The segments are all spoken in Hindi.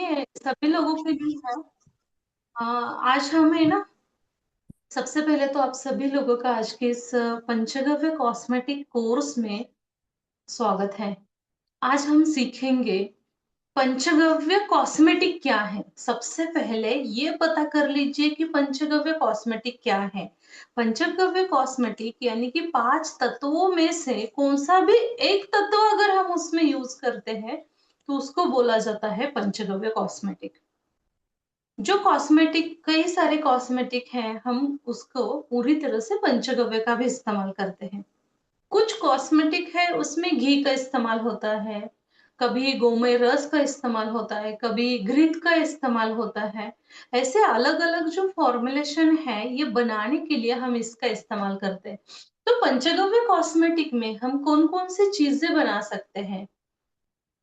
ये सभी लोगों के लिए है। आज हमें ना सबसे पहले तो आप सभी लोगों का आज के इस पंचगव्य कॉस्मेटिक कोर्स में स्वागत है। आज हम सीखेंगे पंचगव्य कॉस्मेटिक क्या है। सबसे पहले ये पता कर लीजिए कि पंचगव्य कॉस्मेटिक क्या है। पंचगव्य कॉस्मेटिक यानी कि 5 तत्वों में से कौन सा भी एक तत्व अगर हम उसमें यूज करते हैं तो उसको बोला जाता है पंचगव्य कॉस्मेटिक। जो कॉस्मेटिक कई सारे कॉस्मेटिक हैं, हम उसको पूरी तरह से पंचगव्य का भी इस्तेमाल करते हैं। कुछ कॉस्मेटिक है उसमें घी का इस्तेमाल होता है, कभी गोमय रस का इस्तेमाल होता है, कभी घृत का इस्तेमाल होता है। ऐसे अलग अलग जो फॉर्मुलेशन है ये बनाने के लिए हम इसका इस्तेमाल करते हैं। तो पंचगव्य कॉस्मेटिक में हम कौन कौन सी चीजें बना सकते हैं,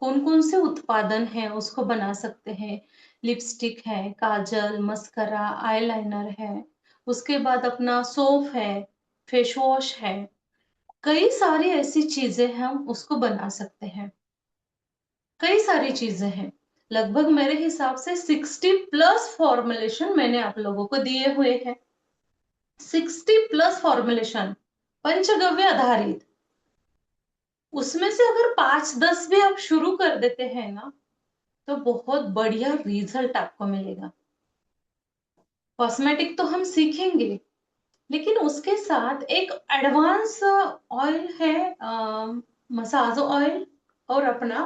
कौन कौन से उत्पादन है उसको बना सकते हैं। लिपस्टिक है, काजल, मस्करा, आईलाइनर है, उसके बाद अपना सोप है, फेस वॉश है। कई सारी ऐसी चीजें हैं हम उसको बना सकते हैं। कई सारी चीजें हैं, लगभग मेरे हिसाब से 60+ फॉर्मुलेशन मैंने आप लोगों को दिए हुए हैं। 60+ फॉर्मुलेशन पंचगव्य आधारित। उसमें से अगर 5-10 भी आप शुरू कर देते हैं ना तो बहुत बढ़िया रिजल्ट आपको मिलेगा। कॉस्मेटिक तो हम सीखेंगे, लेकिन उसके साथ एक एडवांस ऑयल है, मसाज ऑयल और अपना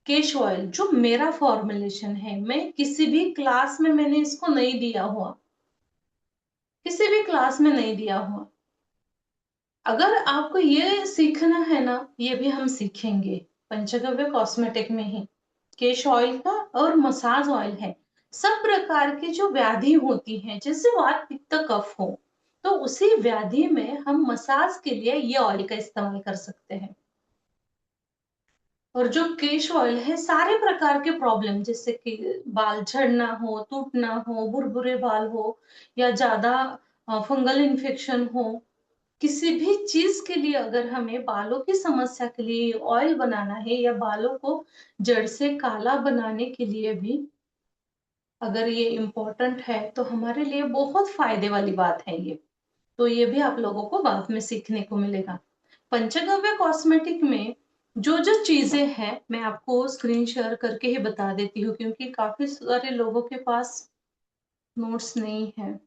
केश ऑयल, जो मेरा फॉर्मुलेशन है। मैं किसी भी क्लास में मैंने इसको नहीं दिया हुआ, किसी भी क्लास में नहीं दिया हुआ। अगर आपको ये सीखना है ना, ये भी हम सीखेंगे पंचगव्य कॉस्मेटिक में ही। केश ऑयल का और मसाज ऑयल है। सब प्रकार की जो व्याधि होती है, जैसे वात पित्त कफ हो, तो उसी व्याधि में हम मसाज के लिए ये ऑयल का इस्तेमाल कर सकते हैं। और जो केश ऑयल है, सारे प्रकार के प्रॉब्लम जैसे कि बाल झड़ना हो, टूटना हो, बुरबुरे बाल हो, या ज्यादा फंगल इन्फेक्शन हो, किसी भी चीज के लिए अगर हमें बालों की समस्या के लिए ऑयल बनाना है, या बालों को जड़ से काला बनाने के लिए भी अगर ये इम्पोर्टेंट है, तो हमारे लिए बहुत फायदे वाली बात है ये। तो ये भी आप लोगों को बाद में सीखने को मिलेगा। पंचगव्य कॉस्मेटिक में जो जो चीजें हैं मैं आपको स्क्रीन शेयर करके ही बता देती हूँ, क्योंकि काफी सारे लोगों के पास नोट्स नहीं है।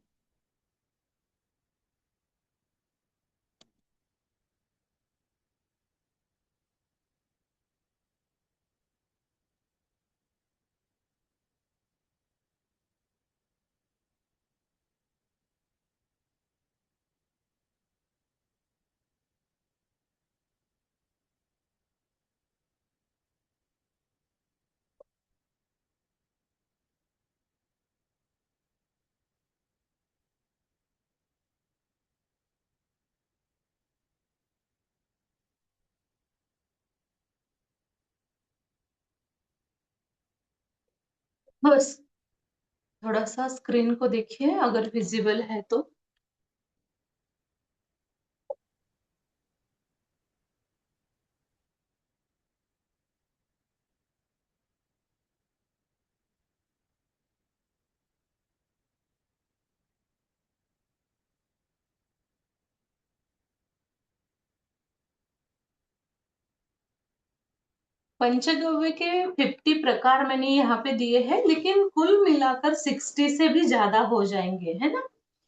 बस थोड़ा सा स्क्रीन को देखिए अगर विजिबल है तो। पंचगव्य के 50 प्रकार मैंने यहाँ पे दिए हैं, लेकिन कुल मिलाकर 60 से भी ज्यादा हो जाएंगे, है ना।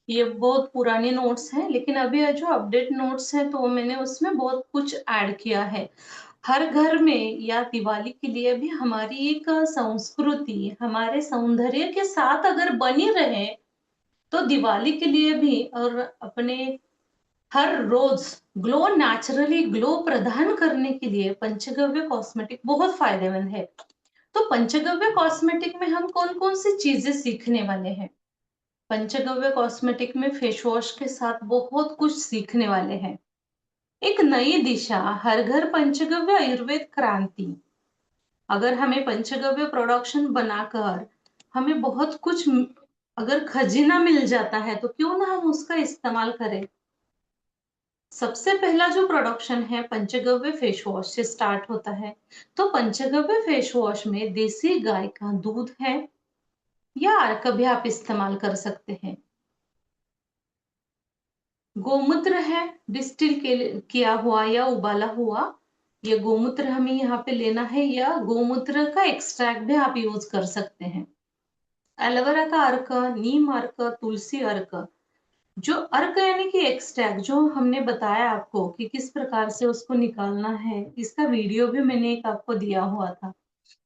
ये बहुत पुराने नोट्स हैं, लेकिन अभी जो अपडेट नोट्स हैं तो मैंने उसमें बहुत कुछ ऐड किया है। हर घर में या दिवाली के लिए भी हमारी एक संस्कृति हमारे सौंदर्य के साथ अगर बनी रहे, तो दिवाली के लिए भी और अपने हर रोज ग्लो, नेचुरली ग्लो प्रदान करने के लिए पंचगव्य कॉस्मेटिक बहुत फायदेमंद है। तो पंचगव्य कॉस्मेटिक में हम कौन कौन सी चीजें सीखने वाले हैं। पंचगव्य कॉस्मेटिक में फेस वॉश के साथ बहुत कुछ सीखने वाले हैं। एक नई दिशा, हर घर पंचगव्य आयुर्वेद क्रांति। अगर हमें पंचगव्य प्रोडक्शन बनाकर हमें बहुत कुछ अगर खजीना मिल जाता है, तो क्यों ना हम उसका इस्तेमाल करें। सबसे पहला जो प्रोडक्शन है पंचगव्य फेस वॉश से स्टार्ट होता है। तो पंचगव्य फेस वॉश में देसी गाय का दूध है या अर्क भी आप इस्तेमाल कर सकते हैं। गोमूत्र है, डिस्टिल किया हुआ या उबाला हुआ, ये गोमूत्र हमें यहाँ पे लेना है, या गोमूत्र का एक्सट्रैक्ट भी आप यूज कर सकते हैं। एलोवेरा का अर्क, नीम अर्क, तुलसी अर्क। जो अर्क यानी कि एक्सट्रैक्ट जो हमने बताया आपको कि किस प्रकार से उसको निकालना है, इसका वीडियो भी मैंने एक आपको दिया हुआ था।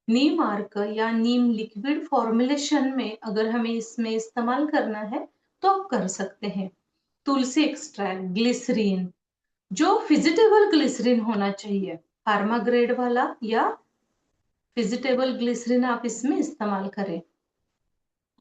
नीम अर्क या नीम लिक्विड फॉर्मुलेशन में अगर हमें इसमें इस्तेमाल करना है तो आप कर सकते हैं। तुलसी एक्सट्रैक्ट, ग्लिसरीन, जो वेजिटेबल ग्लिसरीन होना चाहिए, फार्मा ग्रेड वाला या वेजिटेबल ग्लिसरीन आप इसमें इस्तेमाल करें।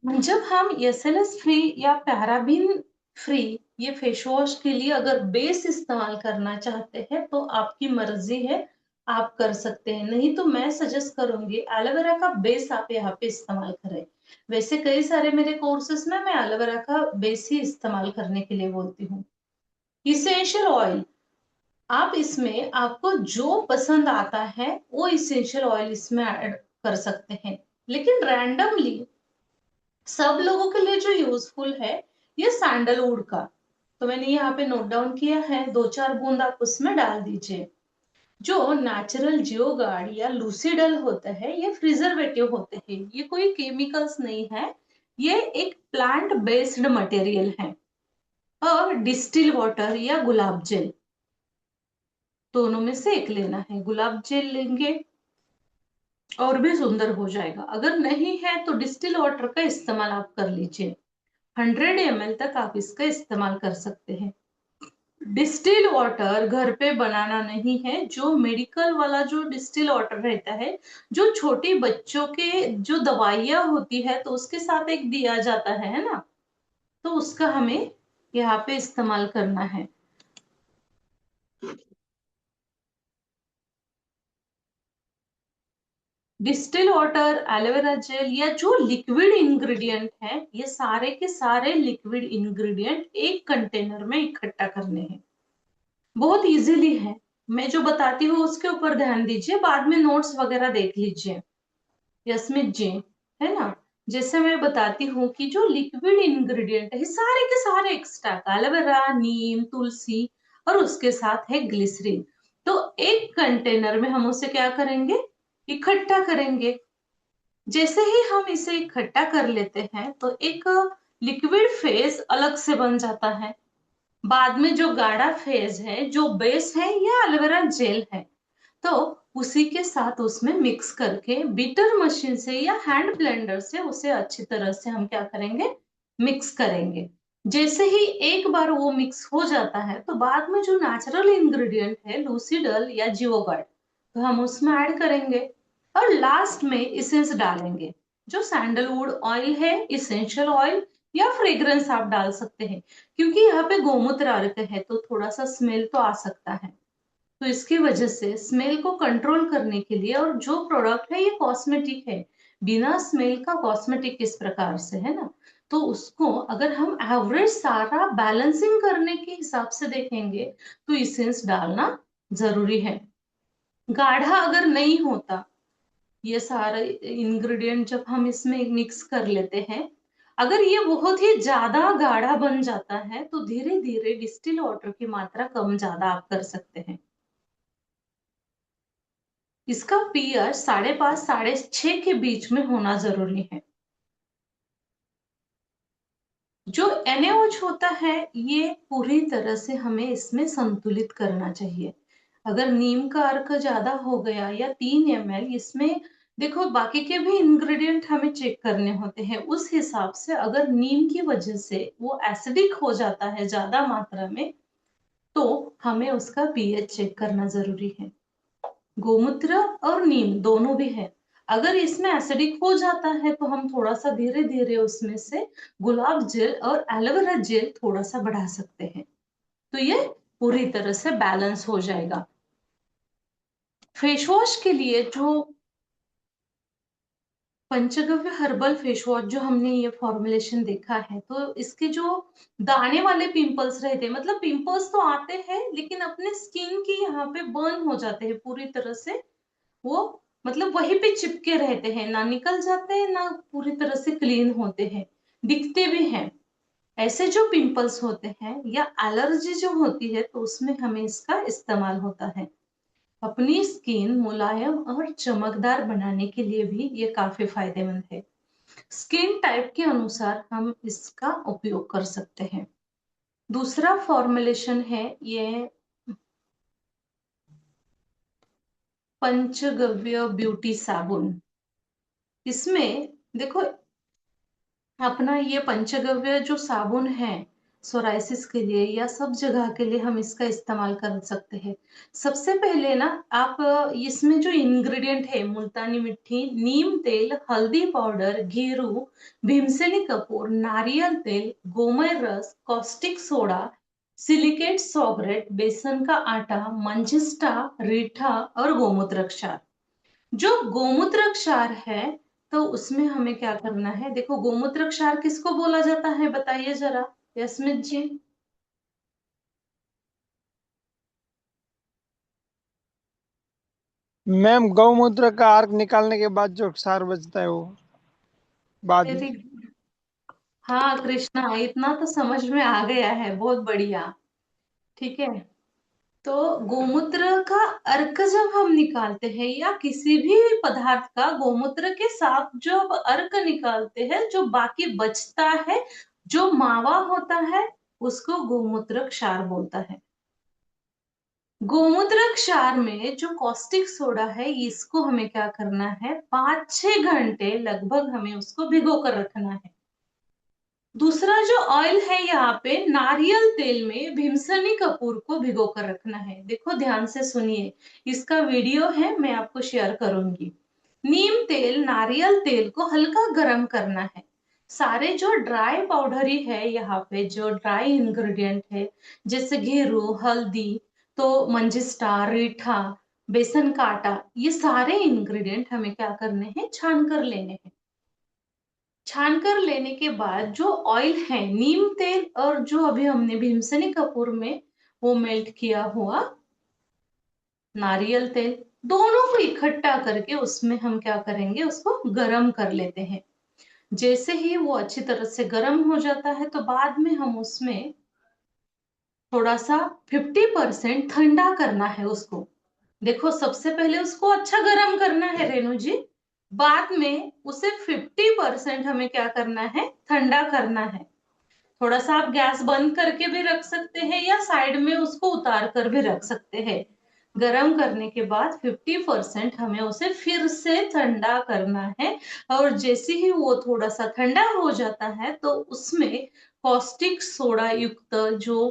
जब हम एसएलएस फ्री या पैराबीन फ्री ये फेस वॉश के लिए अगर बेस इस्तेमाल करना चाहते हैं तो आपकी मर्जी है, आप कर सकते हैं। नहीं तो मैं सजेस्ट करूंगी एलोवेरा का बेस आप यहाँ पे इस्तेमाल करें। वैसे कई सारे मेरे कोर्सेस में मैं एलोवेरा का बेस ही इस्तेमाल करने के लिए बोलती हूँ। इसेंशियल ऑयल, आप इसमें आपको जो पसंद आता है वो इसेंशियल ऑयल इसमें ऐड कर सकते हैं, लेकिन रैंडमली सब लोगों के लिए जो यूजफुल है ये सैंडलवुड का। तो मैंने यहाँ पे नोट डाउन किया है, 2-4 बूंद आप उसमें डाल दीजिए। जो नेचुरल जियोगार्ड या लूसीडल होता है ये प्रिजर्वेटिव होते हैं, ये कोई केमिकल्स नहीं है, ये एक प्लांट बेस्ड मटेरियल है। और डिस्टिल वाटर या गुलाब जल, दोनों में से एक लेना है। गुलाब जल लेंगे और भी सुंदर हो जाएगा, अगर नहीं है तो डिस्टिल वाटर का इस्तेमाल आप कर लीजिए। 100 ml तक आप इसका इस्तेमाल कर सकते हैं। डिस्टिल वाटर घर पे बनाना नहीं है, जो मेडिकल वाला जो डिस्टिल वाटर रहता है, जो छोटे बच्चों के जो दवाइयां होती है तो उसके साथ एक दिया जाता है ना, तो उसका हमें यहाँ पे इस्तेमाल करना है। डिस्टिल वाटर, एलोवेरा जेल या जो लिक्विड इंग्रेडिएंट है, ये सारे के सारे लिक्विड इंग्रेडिएंट एक कंटेनर में इकट्ठा करने हैं। बहुत इजीली है, मैं जो बताती हूँ उसके ऊपर ध्यान दीजिए, बाद में नोट्स वगैरह देख लीजिए। यस्मित जी, है ना। जैसे मैं बताती हूँ कि जो लिक्विड इंग्रेडिएंट है सारे के सारे एक्सट्रैक्ट, एलोवेरा, नीम, तुलसी और उसके साथ है ग्लिसरीन, तो एक कंटेनर में हम उसे क्या करेंगे, इकट्ठा करेंगे। जैसे ही हम इसे इकट्ठा कर लेते हैं तो एक लिक्विड फेज अलग से बन जाता है। बाद में जो गाढ़ा फेज है, जो बेस है, या एलोवेरा जेल है, तो उसी के साथ उसमें मिक्स करके बीटर मशीन से या हैंड ब्लेंडर से उसे अच्छी तरह से हम क्या करेंगे, मिक्स करेंगे। जैसे ही एक बार वो मिक्स हो जाता है तो बाद में जो नेचुरल इंग्रेडिएंट है लूसीडल या जियोगार्ड, तो हम उसमें ऐड करेंगे। और लास्ट में इसेंस डालेंगे, जो सैंडलवुड ऑयल है, इसेंशियल ऑयल या फ्रेग्रेंस आप डाल सकते हैं। क्योंकि यहाँ पे गोमूत्र अर्क है तो थोड़ा सा स्मेल तो आ सकता है, तो इसकी वजह से स्मेल को कंट्रोल करने के लिए, और जो प्रोडक्ट है ये कॉस्मेटिक है, बिना स्मेल का कॉस्मेटिक किस प्रकार से, है ना। तो उसको अगर हम एवरेज सारा बैलेंसिंग करने के हिसाब से देखेंगे तो इसेंस डालना जरूरी है। गाढ़ा अगर नहीं होता, ये सारे इंग्रेडिएंट जब हम इसमें मिक्स कर लेते हैं, अगर ये बहुत ही ज्यादा गाढ़ा बन जाता है तो धीरे धीरे डिस्टिल वाटर की मात्रा कम ज्यादा आप कर सकते हैं। इसका पीएच 5.5 से 6 के बीच में होना जरूरी है। जो NaOH होता है ये पूरी तरह से हमें इसमें संतुलित करना चाहिए। अगर नीम का अर्क ज्यादा हो गया या 3 ml इसमें, देखो बाकी के भी इंग्रेडिएंट हमें चेक करने होते हैं, उस हिसाब से अगर नीम की वजह से वो एसिडिक हो जाता है ज्यादा मात्रा में, तो हमें उसका पीएच चेक करना जरूरी है। गोमूत्र और नीम दोनों भी है, अगर इसमें एसिडिक हो जाता है तो हम थोड़ा सा धीरे धीरे उसमें से गुलाब जल और एलोवेरा जेल थोड़ा सा बढ़ा सकते हैं, तो ये पूरी तरह से बैलेंस हो जाएगा। फेस वॉश के लिए जो पंचगव्य हर्बल फेस वॉश जो हमने ये फॉर्मुलेशन देखा है, तो इसके जो दाने वाले पिंपल्स रहते हैं, मतलब पिंपल्स तो आते हैं लेकिन अपने स्किन की यहाँ पे बर्न हो जाते हैं पूरी तरह से, वो मतलब वहीं पे चिपके रहते हैं, ना निकल जाते हैं ना पूरी तरह से क्लीन होते हैं, दिखते भी हैं। ऐसे जो पिंपल्स होते हैं या एलर्जी जो होती है, तो उसमें हमें इसका इस्तेमाल होता है। अपनी स्किन मुलायम और चमकदार बनाने के लिए भी ये काफी फायदेमंद है। स्किन टाइप के अनुसार हम इसका उपयोग कर सकते हैं। दूसरा फॉर्मुलेशन है ये पंचगव्य ब्यूटी साबुन। इसमें देखो, अपना ये पंचगव्य जो साबुन है सोराइसिस के लिए या सब जगह के लिए हम इसका इस्तेमाल कर सकते हैं। सबसे पहले ना आप इसमें जो इंग्रेडिएंट है, मुल्तानी मिट्टी, नीम तेल, हल्दी पाउडर, घेरू, भीमसेनी कपूर, नारियल तेल, गोमय रस, कॉस्टिक सोडा, सिलिकेट सॉल्वेंट, बेसन का आटा, मंजिस्टा, रीठा और गोमूत्र क्षार। जो गोमूत्र क्षार है, तो उसमें हमें क्या करना है, देखो गोमूत्र क्षार किसको बोला जाता है बताइए जरा यस्मित जी। मैम, गौमूत्र का अर्क निकालने के बाद जो क्षार बचता है वो बाद में। वेरी, हाँ कृष्णा, इतना तो समझ में आ गया है, बहुत बढ़िया। ठीक है, तो गोमूत्र का अर्क जब हम निकालते हैं या किसी भी पदार्थ का गोमूत्र के साथ जब अर्क निकालते हैं, जो बाकी बचता है, जो मावा होता है, उसको गोमूत्र क्षार बोलता है। गोमूत्र क्षार में जो कॉस्टिक सोडा है, इसको हमें क्या करना है, 5-6 घंटे लगभग हमें उसको भिगो कर रखना है। दूसरा जो ऑयल है, यहाँ पे नारियल तेल में भीमसनी कपूर को भिगो कर रखना है। देखो ध्यान से सुनिए, इसका वीडियो है, मैं आपको शेयर करूंगी। नीम तेल, नारियल तेल को हल्का गर्म करना है। सारे जो ड्राई पाउडर ही है, यहाँ पे जो ड्राई इंग्रेडिएंट है, जैसे घेरू, हल्दी, तो मंजिस्टा, रीठा, बेसन का आटा, ये सारे इंग्रेडिएंट हमें क्या करने हैं, छान कर लेने हैं। छान कर लेने के बाद जो ऑयल है, नीम तेल और जो अभी हमने भीमसेनी कपूर में वो मेल्ट किया हुआ नारियल तेल, दोनों को इकट्ठा करके उसमें हम क्या करेंगे, उसको गरम कर लेते हैं। जैसे ही वो अच्छी तरह से गरम हो जाता है, तो बाद में हम उसमें थोड़ा सा 50% ठंडा करना है उसको। देखो सबसे पहले उसको अच्छा गर्म करना है रेणु जी, बाद में उसे 50% हमें क्या करना है, ठंडा करना है। थोड़ा सा आप गैस बंद करके भी रख सकते हैं या साइड में उसको उतार कर भी रख सकते हैं। गरम करने के बाद 50% हमें उसे फिर से ठंडा करना है। और जैसे ही वो थोड़ा सा ठंडा हो जाता है, तो उसमें कॉस्टिक सोडा युक्त जो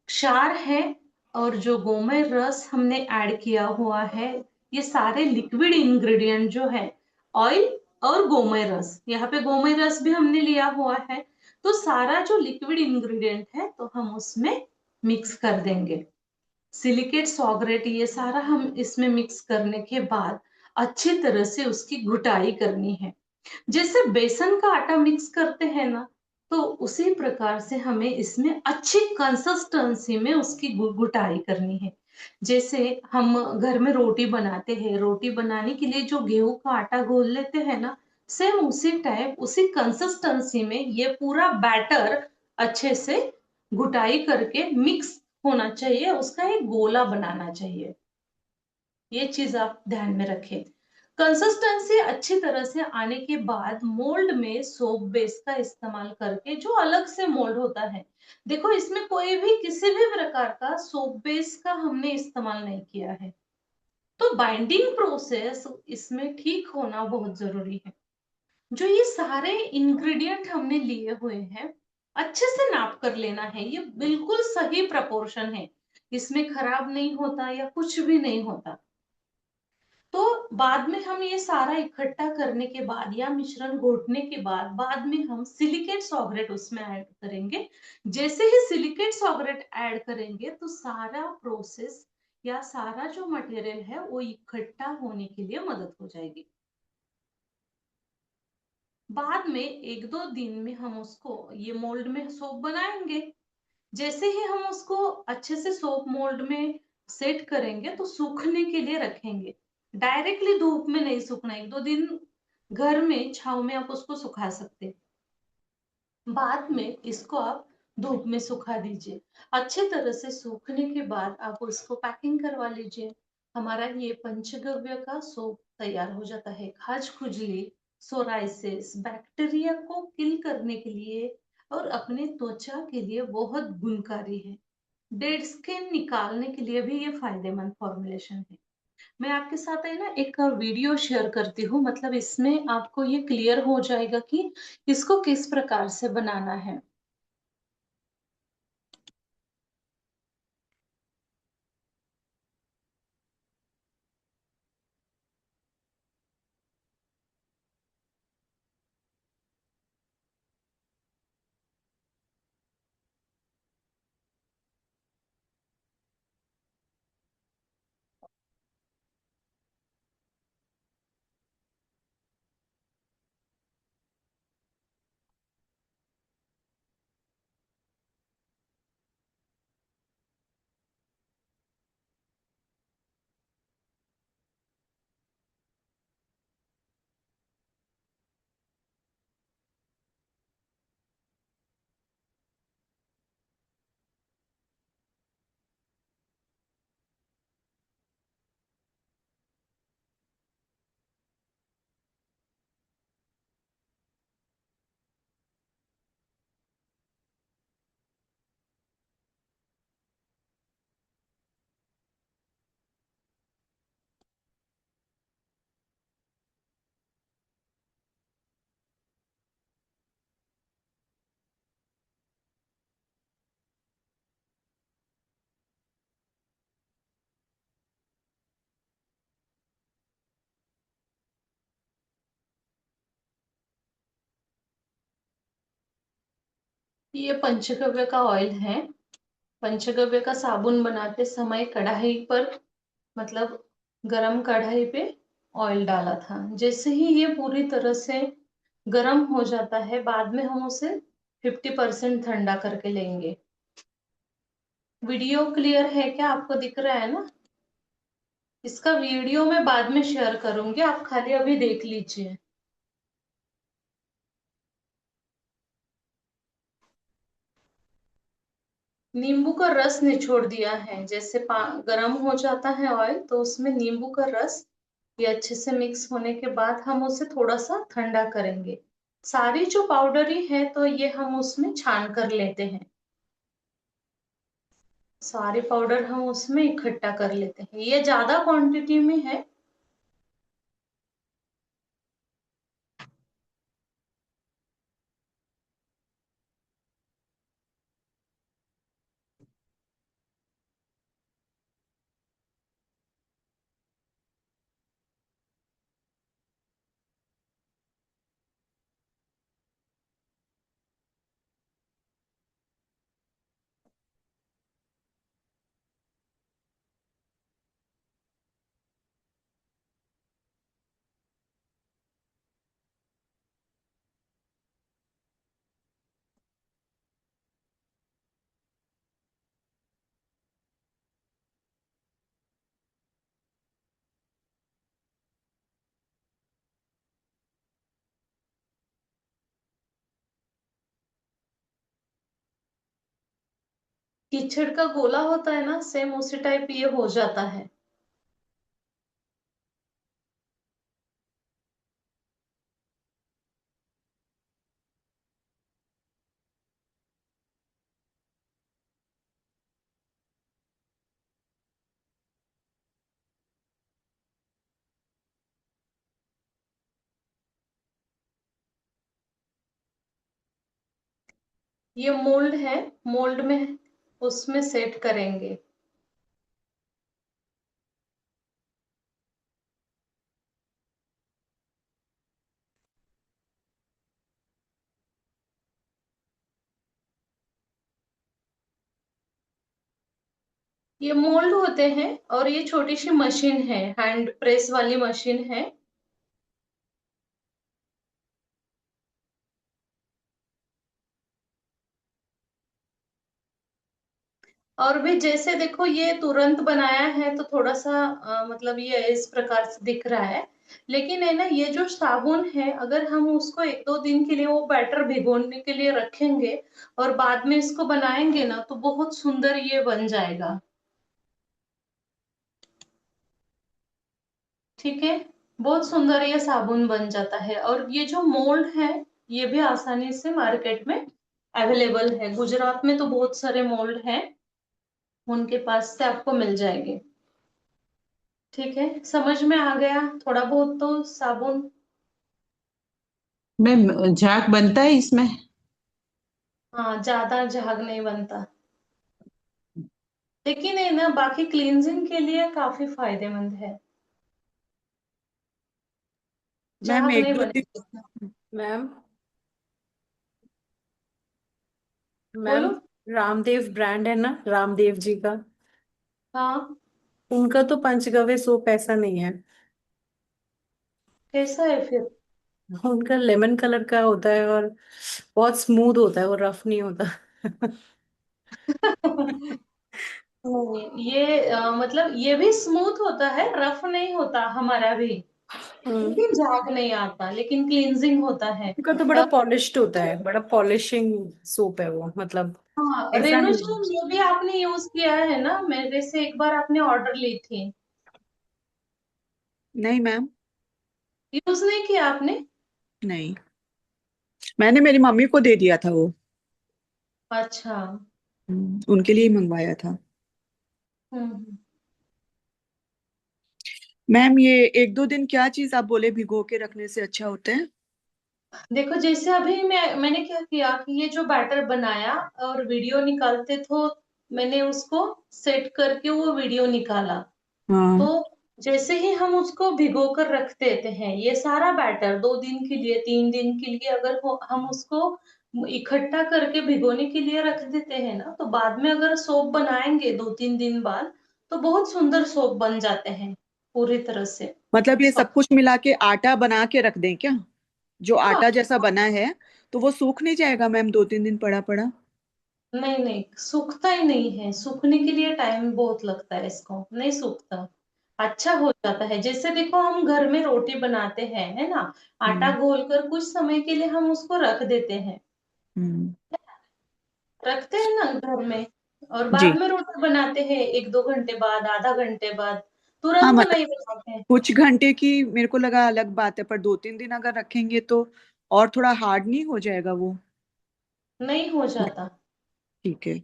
क्षार है और जो गोमय रस हमने ऐड किया हुआ है, ये सारे लिक्विड इंग्रेडिएंट जो है, ऑयल और गोमय रस, यहाँ पे गोमय रस भी हमने लिया हुआ है, तो सारा जो लिक्विड इंग्रेडिएंट है, तो हम उसमें मिक्स कर देंगे। सिलिकेट सॉल्वेंट, ये सारा हम इसमें मिक्स करने के बाद अच्छी तरह से उसकी घुटाई करनी है। जैसे बेसन का आटा मिक्स करते हैं ना, तो उसी प्रकार से हमें इसमें अच्छी कंसिस्टेंसी में उसकी घुटाई करनी है। जैसे हम घर में रोटी बनाते हैं, रोटी बनाने के लिए जो गेहूं का आटा घोल लेते हैं ना, सेम उसी टाइप उसी कंसिस्टेंसी में ये पूरा बैटर अच्छे से घुटाई करके मिक्स होना चाहिए, उसका एक गोला बनाना चाहिए। ये चीज आप ध्यान में रखें। कंसिस्टेंसी अच्छी तरह से आने के बाद मोल्ड में सोप बेस का इस्तेमाल करके, जो अलग से मोल्ड होता है, देखो इसमें कोई भी किसी भी प्रकार का सोप बेस का हमने इस्तेमाल नहीं किया है, तो बाइंडिंग प्रोसेस इसमें ठीक होना बहुत जरूरी है। जो ये सारे इंग्रेडिएंट हमने लिए हुए हैं, अच्छे से नाप कर लेना है, ये बिल्कुल सही प्रपोर्शन है, इसमें खराब नहीं होता या कुछ भी नहीं होता। तो बाद में हम ये सारा इकट्ठा करने के बाद या मिश्रण घोटने के बाद, बाद में हम सिलिकेट सॉल्वेंट उसमें ऐड करेंगे। जैसे ही सिलिकेट सॉल्वेंट ऐड करेंगे, तो सारा प्रोसेस या सारा जो मटेरियल है वो इकट्ठा होने के लिए मदद हो जाएगी। बाद में 1-2 दिन में हम उसको ये मोल्ड में सोप बनाएंगे। जैसे ही हम उसको अच्छे से सोप मोल्ड में सेट करेंगे तो सूखने के लिए रखेंगे। डायरेक्टली धूप में नहीं सूखना, 1-2 दिन घर में छांव में आप उसको सुखा सकते हैं। बाद में इसको आप धूप में सुखा दीजिए। अच्छे तरह से सूखने के बाद आप उसको पैकिंग करवा लीजिए। हमारा ये पंचगव्य का सोप तैयार हो जाता है। खाज खुजली, सोराइसिस, बैक्टीरिया को किल करने के लिए और अपने त्वचा के लिए बहुत गुणकारी है। डेड स्किन निकालने के लिए भी ये फायदेमंद फॉर्मुलेशन है। मैं आपके साथ है ना एक वीडियो शेयर करती हूँ, मतलब इसमें आपको ये क्लियर हो जाएगा कि इसको किस प्रकार से बनाना है। ये पंचगव्य का ऑयल है। पंचगव्य का साबुन बनाते समय कढ़ाई पर, मतलब गरम कढ़ाई पे ऑयल डाला था। जैसे ही ये पूरी तरह से गरम हो जाता है, बाद में हम उसे 50% ठंडा करके लेंगे। वीडियो क्लियर है क्या? आपको दिख रहा है ना? इसका वीडियो मैं बाद में शेयर करूंगी, आप खाली अभी देख लीजिए। नींबू का रस निचोड़ दिया है। जैसे गरम हो जाता है ऑयल तो उसमें नींबू का रस, ये अच्छे से मिक्स होने के बाद हम उसे थोड़ा सा ठंडा करेंगे। सारी जो पाउडरी है तो ये हम उसमें छान कर लेते हैं। सारे पाउडर हम उसमें इकट्ठा कर लेते हैं। ये ज्यादा क्वांटिटी में है। कीचड़ का गोला होता है ना, सेम उसी टाइप ये हो जाता है। ये मोल्ड है, मोल्ड में उसमें सेट करेंगे। ये मोल्ड होते हैं और ये छोटी सी मशीन है, हैंड प्रेस वाली मशीन है। और भी जैसे देखो ये तुरंत बनाया है तो थोड़ा सा मतलब ये इस प्रकार से दिख रहा है। लेकिन है ना, ये जो साबुन है अगर हम उसको एक दो दिन के लिए वो बैटर भिगोने के लिए रखेंगे और बाद में इसको बनाएंगे ना तो बहुत सुंदर ये बन जाएगा। ठीक है। बहुत सुंदर ये साबुन बन जाता है। और ये जो मोल्ड है ये भी आसानी से मार्केट में अवेलेबल है। गुजरात में तो बहुत सारे मोल्ड हैं, उनके पास से आपको मिल जाएंगे। ठीक है, समझ में आ गया थोड़ा बहुत तो साबुन। मैम झाग बनता है इसमें? हाँ, ज्यादा झाग नहीं बनता, लेकिन है ना बाकी क्लींजिंग के लिए काफी फायदेमंद है। मैम झाग एक नहीं दो दिन। बनेगा। मैम। मैम। बोलो। रामदेव ब्रांड है ना, रामदेव जी का। हाँ। उनका तो पंचगव्य सोप ऐसा नहीं है। कैसा है फिर? उनका लेमन कलर का होता है और बहुत स्मूथ होता है, वो रफ नहीं होता। नहीं, ये मतलब ये भी स्मूथ होता है, रफ नहीं होता हमारा भी। हम्म। लेकिन झाग नहीं आता, लेकिन क्लींजिंग होता है। उनका तो बड़ा पॉलिश्ड होता है, बड़ा पॉलिशिंग सोप है वो, मतलब हाँ, ऐसा नहीं। रेनोजल ये भी आपने यूज किया है ना? मेरे से एक बार आपने ऑर्डर ली थी। नहीं मैम। यूज नहीं किया आपने? नहीं, मैंने मेरी मम्मी को दे दिया था वो। अच्छा। उनके लिए ही मंगवाया था। हम्म। मैम ये एक दो दिन क्या चीज आप बोले भिगो के रखने से अच्छा होता है? देखो जैसे अभी मैंने क्या किया कि ये जो बैटर बनाया और वीडियो निकालते तो मैंने उसको सेट करके वो वीडियो निकाला। तो हाँ। जैसे ही हम उसको भिगो कर रख देते हैं ये सारा बैटर 2 दिन के लिए 3 दिन के लिए, अगर हम उसको इकट्ठा करके भिगोने के लिए रख देते हैं ना तो बाद में अगर सोप बनाएंगे 2-3 दिन बाद तो बहुत सुंदर सोप बन जाते हैं पूरी तरह से। मतलब ये सब कुछ मिला के आटा बना के रख दें क्या? जो हाँ। आटा जैसा बना है तो वो सूख नहीं जाएगा मैम 2-3 दिन पड़ा पड़ा? नहीं नहीं, सूखता ही नहीं है, सूखने के लिए टाइम बहुत लगता है, इसको नहीं सूखता। अच्छा हो जाता है। जैसे देखो हम घर में रोटी बनाते हैं है ना, आटा हम्म। घोल कर कुछ समय के लिए हम उसको रख देते हैं, हम्म। रखते हैं ना घर में, और जी। बाद में रोटी बनाते हैं 1-2 घंटे बाद, आधा घंटे बाद, हाँ तुरंत मतलब नहीं बनाते हैं। कुछ घंटे की मेरे को लगा अलग बात है, पर 2-3 दिन अगर रखेंगे तो और थोड़ा हार्ड नहीं हो जाएगा वो? नहीं हो जाता। ठीक है।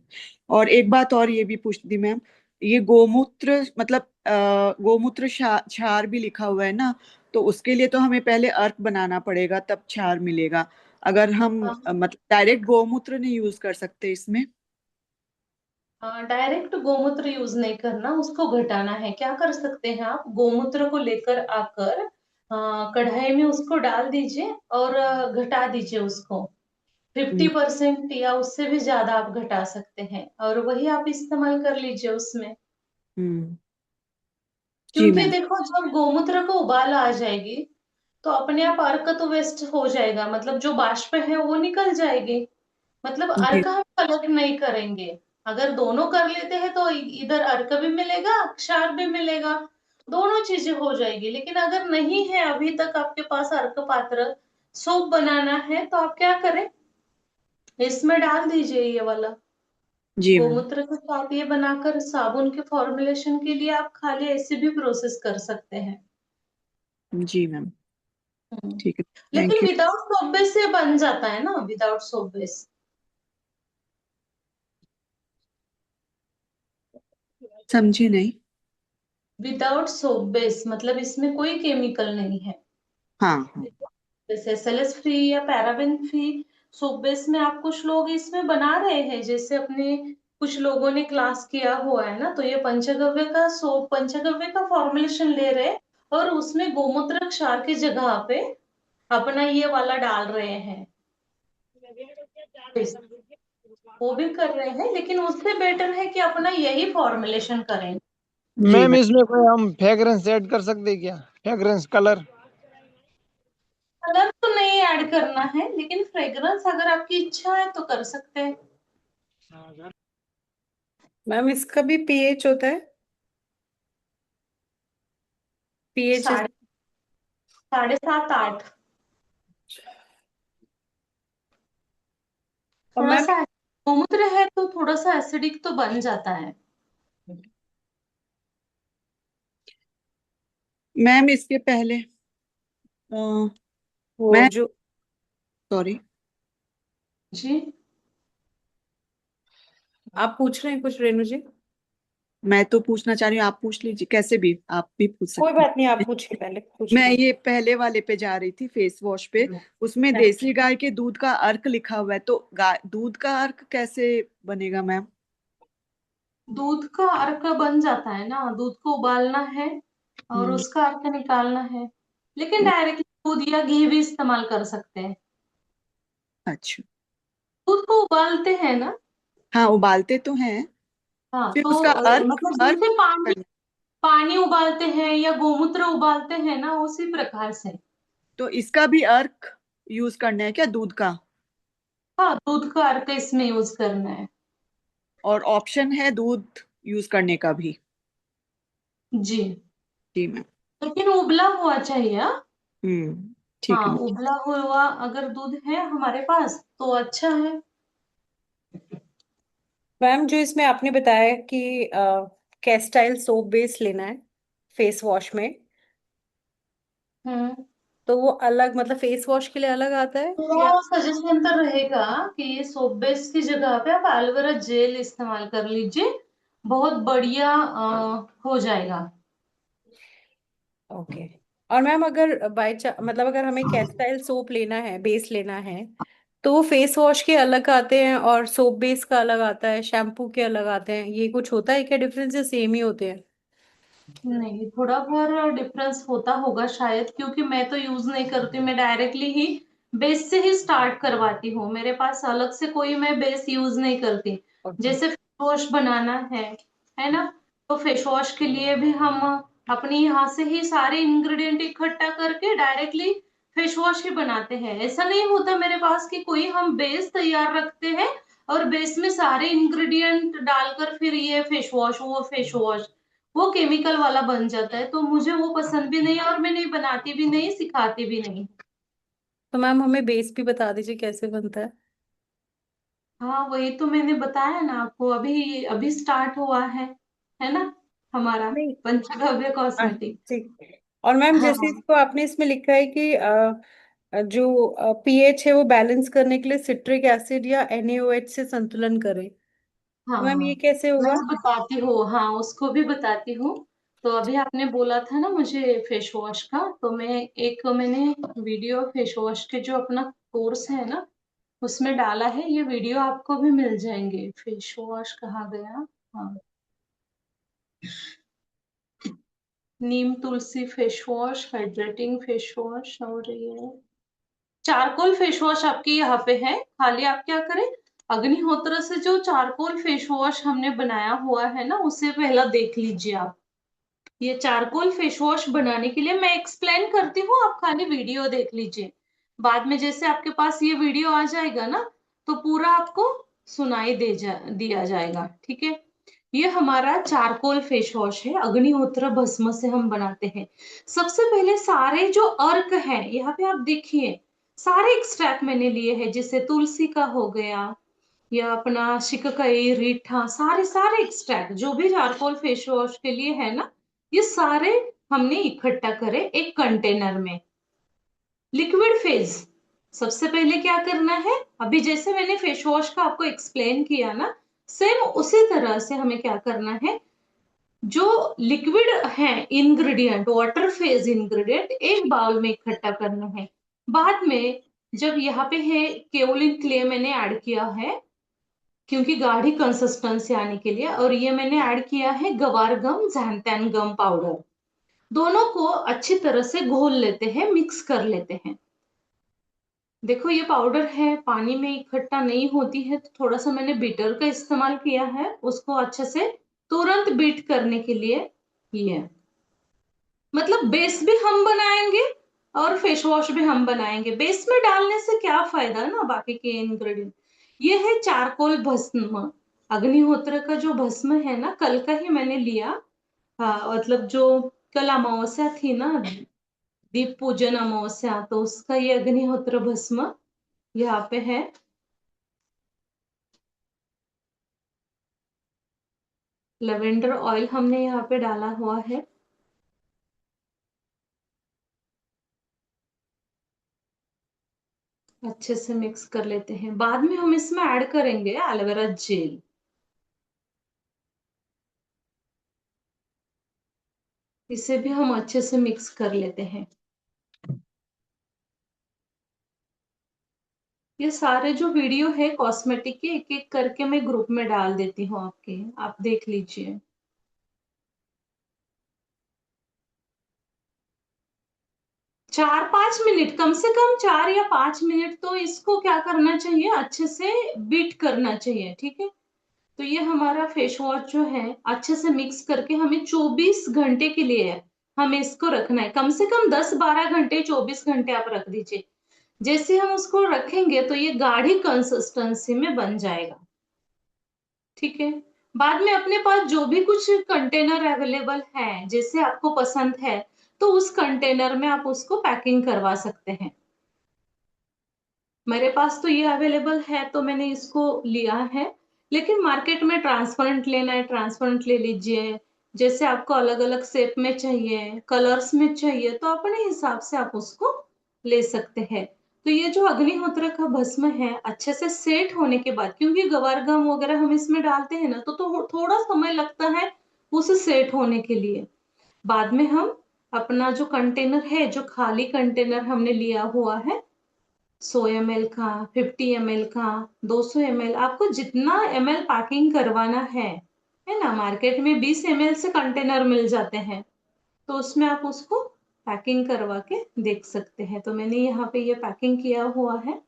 और एक बात और ये भी पूछती थी मैम, ये गोमूत्र मतलब गोमूत्र क्षार भी लिखा हुआ है ना, तो उसके लिए तो हमें पहले अर्क बनाना पड़ेगा तब क्षार मिलेगा। अगर हम मतलब डायरेक्ट गोमूत्र नहीं यूज कर सकते इसमें? डायरेक्ट गोमूत्र यूज नहीं करना, उसको घटाना है। क्या कर सकते हैं आप, गोमूत्र को लेकर आकर कढ़ाई में उसको डाल दीजिए और घटा दीजिए उसको। फिफ्टी हम्म। परसेंट या उससे भी ज्यादा आप घटा सकते हैं और वही आप इस्तेमाल कर लीजिए उसमें। हम्म। जी क्योंकि मैम। देखो जब गोमूत्र को उबाल आ जाएगी तो अपने आप अर्क तो वेस्ट हो जाएगा, मतलब जो बाष्प है वो निकल जाएगी। मतलब जी। अर्क हम अलग नहीं करेंगे। अगर दोनों कर लेते हैं तो इधर अर्क भी मिलेगा, क्षार भी मिलेगा, दोनों चीजें हो जाएगी। लेकिन अगर नहीं है अभी तक आपके पास अर्क पात्र, सूप बनाना है तो आप क्या करें, इसमें डाल दीजिए ये वाला जी मैम। गोमूत्र के साथ। ये बनाकर साबुन के फॉर्मुलेशन के लिए आप खाली ऐसे भी प्रोसेस कर सकते हैं। जी मैम। हम्म। ठीक है। थैंक लेकिन यू। विदाउट सोप बेस से बन जाता है ना, विदाउट सोप बेस। समझी नहीं। विदाउट सोप बेस मतलब इसमें कोई केमिकल नहीं है। हाँ हाँ। जैसे एसएलएस फ्री या पैराबेन फ्री सोप बेस में आप कुछ लोग इसमें बना रहे हैं, जैसे अपने कुछ लोगों ने क्लास किया हुआ है ना, तो ये पंचगव्य का सोप, पंचगव्य का फॉर्मुलेशन ले रहे हैं और उसमें गोमूत्र क्षार की जगह पे अपना ये वाला डाल रहे हैं। वो भी कर रहे हैं, लेकिन उससे बेटर है कि अपना यही फॉर्मुलेशन करें। जी मैम मैम। इसमें कोई हम फ्रेग्रेंस ऐड कर सकते हैं क्या? Fragrance colour? कलर तो नहीं ऐड करना है, लेकिन फ्रेग्रेंस अगर आपकी इच्छा है तो कर सकते हैं। मैम इसका भी पीएच होता है, पीएच है। साढ़े 7.5 8। और थोड़ा मैम सा गोमूत्र है तो थोड़ा सा एसिडिक तो बन जाता है। मैम इसके पहले अ, वो मैं जो सॉरी, जी। आप पूछ रहे हैं कुछ रेणु जी? मैं तो पूछना चाह रही हूँ, आप पूछ लीजिए, कैसे भी आप भी पूछ कोई सकती बात नहीं, आप हैं। पूछिए, पहले मैं पूछिए। ये पहले वाले पे जा रही थी, फेस वॉश पे। उसमें देसी गाय के दूध का अर्क लिखा हुआ है, तो गाय दूध का अर्क कैसे बनेगा मैम? दूध का अर्क बन जाता है ना, दूध को उबालना है और हम्म। उसका अर्क निकालना है। लेकिन डायरेक्टली दूध या घी भी इस्तेमाल कर सकते हैं। अच्छा। दूध को उबालते हैं ना। हाँ, उबालते तो हैं। हाँ फिर तो उसका अर्क मतलब अर्क जैसे पानी पानी उबालते हैं या गोमूत्र उबालते हैं ना, उसी प्रकार से। तो इसका भी अर्क यूज करना है क्या, दूध का? हाँ, दूध का अर्क इसमें यूज करना है। और ऑप्शन है दूध यूज करने का भी? जी। जी मैम। लेकिन उबला हुआ चाहिए, हाँ। ठीक है हाँ, मैम। उबला हुआ अगर दूध है हमारे पास तो अच्छा है। मैम जो इसमें आपने बताया कि कैस्टाइल सोप बेस लेना है फेस वॉश में, हम्म। तो वो अलग मतलब फेस वॉश के लिए अलग आता है या? तो सजेशन तो रहेगा कि ये सोप बेस की जगह पे आप एलोवेरा जेल इस्तेमाल कर लीजिए। बहुत बढ़िया हो जाएगा। ओके। और मैम अगर बाई मतलब अगर हमें कैस्टाइल सोप लेना है, बेस लेना है, तो वो फेस वॉश के अलग आते हैं और सोप बेस का अलग आता है, शैम्पू के अलग आते हैं, ये कुछ होता है क्या डिफरेंस, या सेम ही होते हैं? नहीं, थोड़ा बहुत डिफरेंस होता होगा शायद, क्योंकि मैं तो यूज नहीं करती। मैं डायरेक्टली ही बेस से ही स्टार्ट करवाती हूँ। मेरे पास अलग से कोई मैं बेस यूज नहीं करती। ओके। जैसे फेस वॉश बनाना है ना, तो फेस वॉश के लिए भी हम अपने यहाँ से ही सारे इंग्रेडिएंट इकट्ठा करके डायरेक्टली फेस वॉश ही बनाते हैं। ऐसा नहीं होता मेरे पास कि कोई हम बेस तैयार रखते हैं और बेस में सारे इंग्रेडिएंट डालकर फिर ये फेस वॉश वो फेस वॉश, वो केमिकल वाला बन जाता है। तो मुझे वो पसंद भी नहीं है और मैं नहीं बनाती भी नहीं, सिखाती भी नहीं। तो मैम हमें बेस भी बता दीजिए कैसे बनता है। हाँ, वही तो मैंने बताया ना आपको, अभी अभी स्टार्ट हुआ है ना, हमारा नहीं। पंचगव्य हाँ, कॉस्मेटिक। ठीक। और मैम जैसे हाँ, इसको आपने इसमें लिखा है कि जो पीएच है वो बैलेंस करने के लिए सिट्रिक एसिड या NaOH से संतुलन करें, तो मैम ये हाँ, कैसे मैं होगा? बताती हूँ। हाँ, उसको भी बताती हूँ। तो अभी आपने बोला था ना मुझे फेस वॉश का, तो मैंने वीडियो फेस वॉश के जो अपना कोर्स है ना, उसमें डाला है। ये वीडियो आपको भी मिल जाएंगे। फेस वॉश कहाँ गया? हाँ, नीम तुलसी face wash, hydrating face wash, और ये चारकोल फेस वॉश आपके यहाँ पे है। खाली आप क्या करें, अग्निहोत्र से जो चारकोल फेस वॉश हमने बनाया हुआ है ना, उसे पहला देख लीजिए आप। ये चारकोल फेस वॉश बनाने के लिए मैं एक्सप्लेन करती हूँ, आप खाली वीडियो देख लीजिए। बाद में जैसे आपके पास ये वीडियो आ जाएगा ना, तो पूरा आपको सुनाई दिया जाएगा, ठीक है। ये हमारा चारकोल फेस वॉश है, अग्निहोत्र भस्म से हम बनाते हैं। सबसे पहले सारे जो अर्क है यहाँ पे आप देखिए, सारे एक्सट्रैक्ट मैंने लिए हैं। जैसे तुलसी का हो गया या अपना शिककई रीठा, सारे सारे एक्सट्रैक्ट जो भी चारकोल फेस वॉश के लिए है ना, ये सारे हमने इकट्ठा करे एक कंटेनर में। लिक्विड फेज, सबसे पहले क्या करना है, अभी जैसे मैंने फेस वॉश का आपको एक्सप्लेन किया ना, सेम उसी तरह से हमें क्या करना है, जो लिक्विड है इंग्रेडिएंट, वाटर फेज इंग्रेडिएंट, एक बाउल में इकट्ठा करना है। बाद में जब यहाँ पे है केओलिन क्ले मैंने ऐड किया है, क्योंकि गाढ़ी कंसिस्टेंसी आने के लिए, और ये मैंने ऐड किया है गवार गम, जैंतैन गम पाउडर। दोनों को अच्छी तरह से घोल लेते हैं, मिक्स कर लेते हैं। देखो ये पाउडर है, पानी में इकट्ठा नहीं होती है, तो थोड़ा सा मैंने बीटर का इस्तेमाल किया है उसको अच्छे से तुरंत बीट करने के लिए। ये मतलब बेस भी हम बनाएंगे और फेस वॉश भी हम बनाएंगे। बेस में डालने से क्या फायदा ना बाकी के इंग्रेडिएंट। ये है चारकोल भस्म, अग्निहोत्र का जो भस्म है ना, कल का ही मैंने लिया। हाँ, मतलब जो कल अमावस्या थी ना, दीप पूजन अमावस्या, तो उसका ये अग्निहोत्र भस्म यहाँ पे है। लेवेंडर ऑयल हमने यहाँ पे डाला हुआ है। अच्छे से मिक्स कर लेते हैं। बाद में हम इसमें ऐड करेंगे एलोवेरा जेल। इसे भी हम अच्छे से मिक्स कर लेते हैं। ये सारे जो वीडियो है कॉस्मेटिक के, एक एक करके मैं ग्रुप में डाल देती हूँ आपके, आप देख लीजिए। 4-5 मिनट, कम से कम 4 या 5 मिनट तो इसको क्या करना चाहिए, अच्छे से बीट करना चाहिए, ठीक है। तो ये हमारा फेस वॉश जो है अच्छे से मिक्स करके हमें 24 घंटे के लिए है, हमें इसको रखना है। कम से कम 10-12 घंटे, 24 घंटे आप रख दीजिए। जैसे हम उसको रखेंगे तो ये गाढ़ी कंसिस्टेंसी में बन जाएगा, ठीक है। बाद में अपने पास जो भी कुछ कंटेनर अवेलेबल है, जैसे आपको पसंद है, तो उस कंटेनर में आप उसको पैकिंग करवा सकते हैं। मेरे पास तो ये अवेलेबल है तो मैंने इसको लिया है। लेकिन मार्केट में ट्रांसपेरेंट लेना है, ट्रांसपेरेंट ले लीजिए। जैसे आपको अलग अलग शेप में चाहिए, कलर्स में चाहिए, तो अपने हिसाब से आप उसको ले सकते हैं। तो ये जो अग्निहोत्र का भस्म है, अच्छे से सेट होने के बाद, क्योंकि गवारगम वगैरह हम इसमें डालते हैं ना, तो थोड़ा समय लगता है उसे सेट होने के लिए। बाद में हम अपना जो कंटेनर है, जो खाली कंटेनर हमने लिया हुआ है, 100 ml का, 50 ml का, 200 ml, आपको जितना ml पैकिंग करवाना है ना, मार्केट में 20 ml से कंटेनर मिल जाते हैं, तो उसमें आप उसको पैकिंग करवा के देख सकते हैं। तो मैंने यहाँ पे ये पैकिंग किया हुआ है।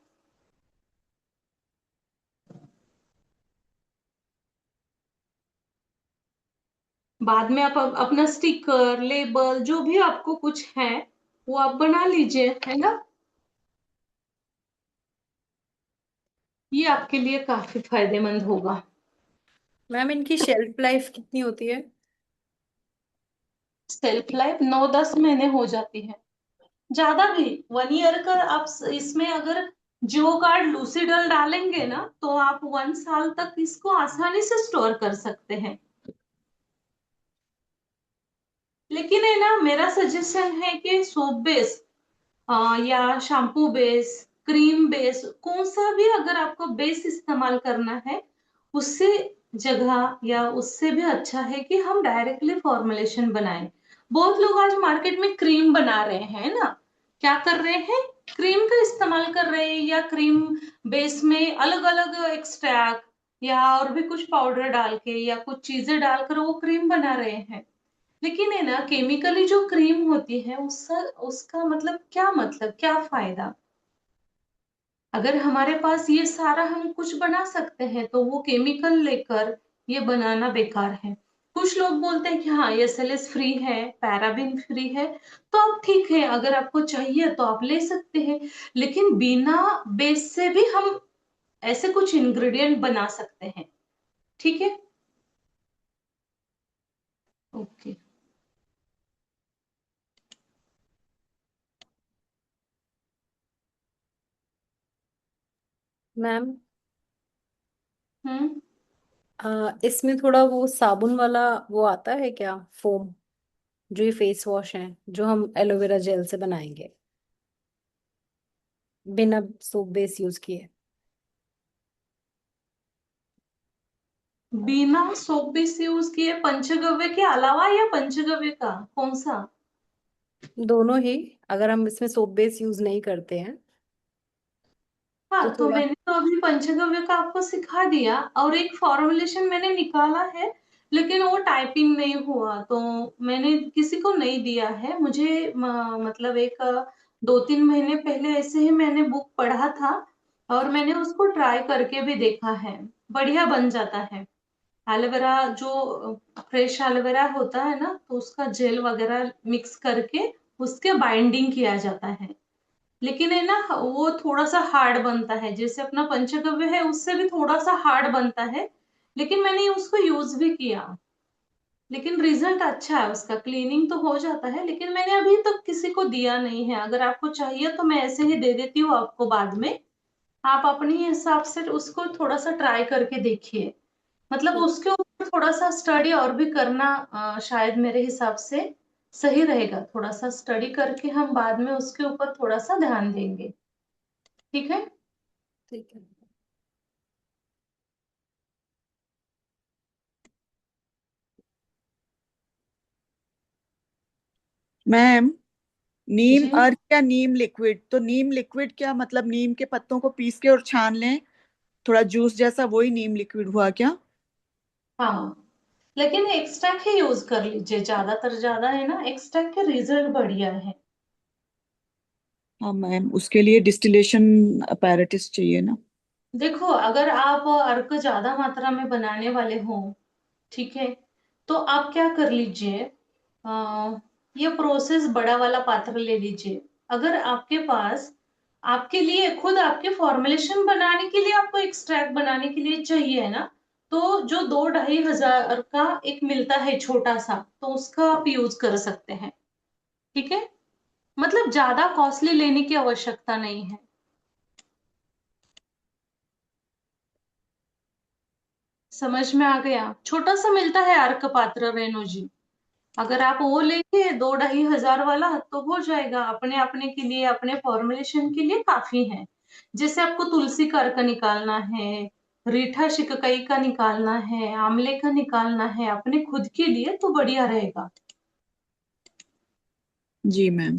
बाद में आप अपना स्टिकर, लेबल, जो भी आपको कुछ है वो आप बना लीजिए, है ना। ये आपके लिए काफी फायदेमंद होगा। मैम इनकी शेल्फ लाइफ कितनी होती है? सेल्फ लाइफ 9-10 महीने हो जाती है, ज्यादा भी। 1 ईयर का आप इसमें अगर जियो कार्ड लूसीडल डालेंगे ना, तो आप 1 साल तक इसको आसानी से स्टोर कर सकते हैं। लेकिन है ना, मेरा सजेशन है कि सोप बेस या शैम्पू बेस, क्रीम बेस, कौन सा भी अगर आपको बेस इस्तेमाल करना है, उससे जगह या उससे भी अच्छा है कि हम डायरेक्टली फॉर्मुलेशन बनाएं। बहुत लोग आज मार्केट में क्रीम बना रहे हैं ना, क्या कर रहे हैं, क्रीम का इस्तेमाल कर रहे हैं, या क्रीम बेस में अलग अलग एक्सट्रैक्ट या और भी कुछ पाउडर डाल के या कुछ चीजें डालकर वो क्रीम बना रहे हैं। लेकिन है ना, केमिकली जो क्रीम होती है उसका उसका मतलब क्या, मतलब क्या फायदा। अगर हमारे पास ये सारा हम कुछ बना सकते हैं, तो वो केमिकल लेकर ये बनाना बेकार है। कुछ लोग बोलते हैं कि हाँ ये एसएलएस फ्री है, पैराबिन फ्री है, तो अब ठीक है, अगर आपको चाहिए तो आप ले सकते हैं। लेकिन बिना बेस से भी हम ऐसे कुछ इंग्रेडिएंट बना सकते हैं, ठीक है। ओके। मैम हम्म। इसमें थोड़ा वो साबुन वाला वो आता है क्या, फोम, जो ये फेस वॉश है जो हम एलोवेरा जेल से बनाएंगे बिना सोप बेस यूज किए? बिना सोप बेस यूज किए पंचगव्य के अलावा, या पंचगव्य का कौन सा? दोनों ही, अगर हम इसमें सोप बेस यूज नहीं करते हैं तो हाँ, तो थोड़ा। मैंने तो अभी पंचगव्य का आपको सिखा दिया, और एक फॉर्मुलेशन मैंने निकाला है, लेकिन वो टाइपिंग नहीं हुआ, तो मैंने किसी को नहीं दिया है। मुझे मतलब एक 2-3 महीने पहले ऐसे ही मैंने बुक पढ़ा था, और मैंने उसको ट्राई करके भी देखा है, बढ़िया बन जाता है। एलोवेरा जो फ्रेश एलोवेरा होता है ना, तो उसका जेल वगैरह मिक्स करके उसके बाइंडिंग किया जाता है। लेकिन है ना, वो थोड़ा सा हार्ड बनता है, जैसे अपना पंचगव्य है उससे भी थोड़ा सा हार्ड बनता है। लेकिन मैंने उसको यूज भी किया, लेकिन रिजल्ट अच्छा है उसका, क्लीनिंग तो हो जाता है, लेकिन मैंने अभी तक किसी को दिया नहीं है। अगर आपको चाहिए तो मैं ऐसे ही दे देती हूँ आपको बाद में, आप अपने हिसाब से उसको थोड़ा सा ट्राई करके देखिए। मतलब ठीक। उसके ऊपर थोड़ा सा स्टडी और भी करना शायद मेरे हिसाब से सही रहेगा। थोड़ा सा स्टडी करके हम बाद में उसके ऊपर थोड़ा सा ध्यान देंगे, ठीक है। ठीक है। मैम, नीम जी अर्क या नीम लिक्विड, तो नीम लिक्विड क्या मतलब नीम के पत्तों को पीस के और छान लें थोड़ा जूस जैसा, वही नीम लिक्विड हुआ क्या? हाँ, लेकिन एक्सट्रैक्ट ही यूज कर लीजिए, ज्यादातर ज्यादा है ना, एक्सट्रैक्ट के रिजल्ट बढ़िया है। हाँ मैम, उसके लिए डिस्टिलेशन अपैरेटिस चाहिए ना। देखो, अगर आप अर्क ज्यादा मात्रा में बनाने वाले हो, ठीक है, तो आप क्या कर लीजिए, ये प्रोसेस बड़ा वाला पात्र ले लीजिए। अगर आपके पास, आपके लिए खुद आपके फॉर्मुलेशन बनाने के लिए, आपको एक्सट्रैक्ट बनाने के लिए चाहिए ना, तो जो 2-2.5 हजार का एक मिलता है छोटा सा, तो उसका आप यूज कर सकते हैं, ठीक है। मतलब ज्यादा कॉस्टली लेने की आवश्यकता नहीं है। समझ में आ गया? छोटा सा मिलता है अर्क पात्र रेणु जी, अगर आप वो लेंगे 2-2.5 हजार वाला तो हो जाएगा, अपने अपने के लिए, अपने फॉर्मुलेशन के लिए काफी है। जैसे आपको तुलसी का अर्क निकालना है, रीठा शिककई का निकालना है, आंवले का निकालना है अपने खुद के लिए, तो बढ़िया रहेगा। जी मैम।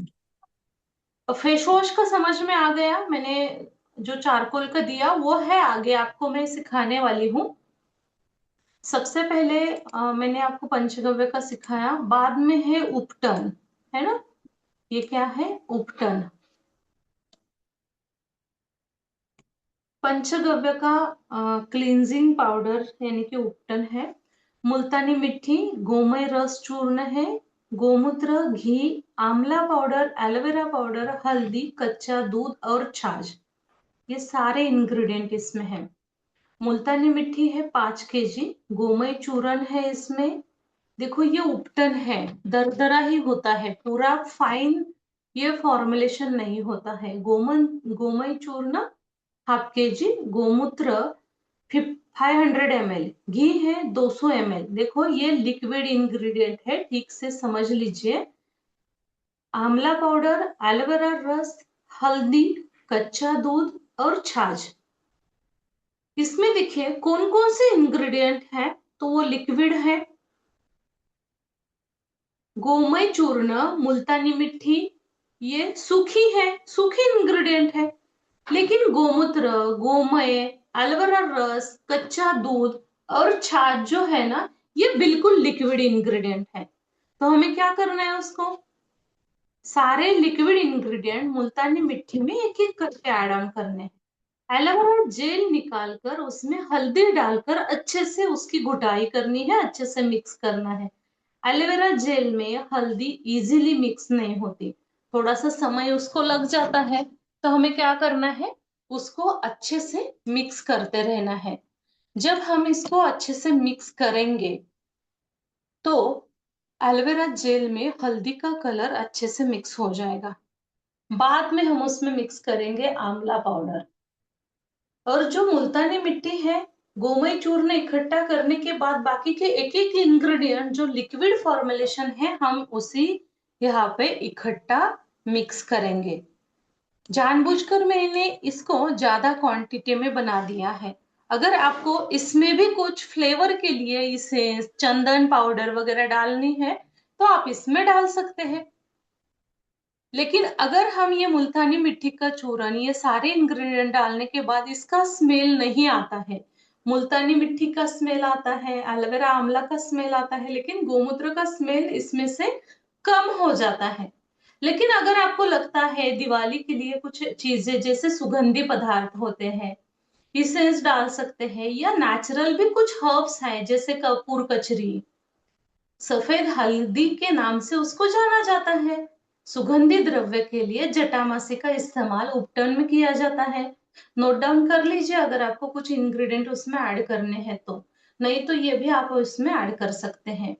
फेस वॉश का समझ में आ गया? मैंने जो चारकोल का दिया वो है, आगे आपको मैं सिखाने वाली हूँ। सबसे पहले मैंने आपको पंचगव्य का सिखाया, बाद में है उपटन, है ना। ये क्या है? उपटन। पंचगव्य का क्लींजिंग पाउडर यानी कि उपटन है। मुल्तानी मिट्टी, गोमय रस चूर्ण है, गोमूत्र, घी, आंवला पाउडर, एलोवेरा पाउडर, हल्दी, कच्चा दूध और छाछ, ये सारे इंग्रेडिएंट इसमें है। मुल्तानी मिट्टी है 5 kg, गोमय चूर्ण है इसमें। देखो ये उपटन है, दरदरा ही होता है, पूरा फाइन ये फॉर्मुलेशन नहीं होता है। गोमय चूर्ण 1/2 kg, गोमूत्र 500 ml, घी है 200 ml। देखो ये लिक्विड इंग्रेडिएंट है, ठीक से समझ लीजिए। आंवला पाउडर, एलोवेरा रस, हल्दी, कच्चा दूध और छाछ, इसमें देखिए कौन कौन से इंग्रेडिएंट है, तो वो लिक्विड है। गोमय चूर्ण, मुल्तानी मिट्टी, ये सूखी है, सूखी इंग्रेडिएंट है। लेकिन गोमूत्र, गोमय, एलोवेरा रस, कच्चा दूध और छाछ जो है ना, ये बिल्कुल लिक्विड इंग्रेडिएंट है। तो हमें क्या करना है, उसको सारे लिक्विड इंग्रेडिएंट मुल्तानी मिट्टी में एक एक करके ऐड ऑन करने हैं। एलोवेरा जेल निकालकर उसमें हल्दी डालकर अच्छे से उसकी घुटाई करनी है, अच्छे से मिक्स करना है। एलोवेरा जेल में हल्दी इजीली मिक्स नहीं होती, थोड़ा सा समय उसको लग जाता है। तो हमें क्या करना है, उसको अच्छे से मिक्स करते रहना है। जब हम इसको अच्छे से मिक्स करेंगे तो एलोवेरा जेल में हल्दी का कलर अच्छे से मिक्स हो जाएगा। बाद में हम उसमें मिक्स करेंगे आंवला पाउडर, और जो मुल्तानी मिट्टी है, गोमय चूर्ण इकट्ठा करने के बाद बाकी के एक एक इंग्रेडिएंट जो लिक्विड फॉर्मुलेशन है, हम उसी यहाँ पे इकट्ठा मिक्स करेंगे। जानबूझकर मैंने इसको ज्यादा क्वांटिटी में बना दिया है। अगर आपको इसमें भी कुछ फ्लेवर के लिए इसे चंदन पाउडर वगैरह डालनी है तो आप इसमें डाल सकते हैं। लेकिन अगर हम ये मुल्तानी मिट्टी का चूरन, ये सारे इंग्रेडिएंट डालने के बाद इसका स्मेल नहीं आता है, मुल्तानी मिट्टी का स्मेल आता है, एलोवेरा आंवला का स्मेल आता है, लेकिन गोमूत्र का स्मेल इसमें से कम हो जाता है। लेकिन अगर आपको लगता है दिवाली के लिए कुछ चीजें जैसे सुगंधी पदार्थ होते हैं, इसेंस डाल सकते हैं, या नेचुरल भी कुछ हर्ब्स हैं जैसे कपूर कचरी, सफेद हल्दी के नाम से उसको जाना जाता है। सुगंधी द्रव्य के लिए जटामासी का इस्तेमाल उपटन में किया जाता है। नोट डाउन कर लीजिए अगर आपको कुछ इंग्रेडिएंट उसमें ऐड करने हैं तो। नहीं तो ये भी आप इसमें ऐड कर सकते हैं।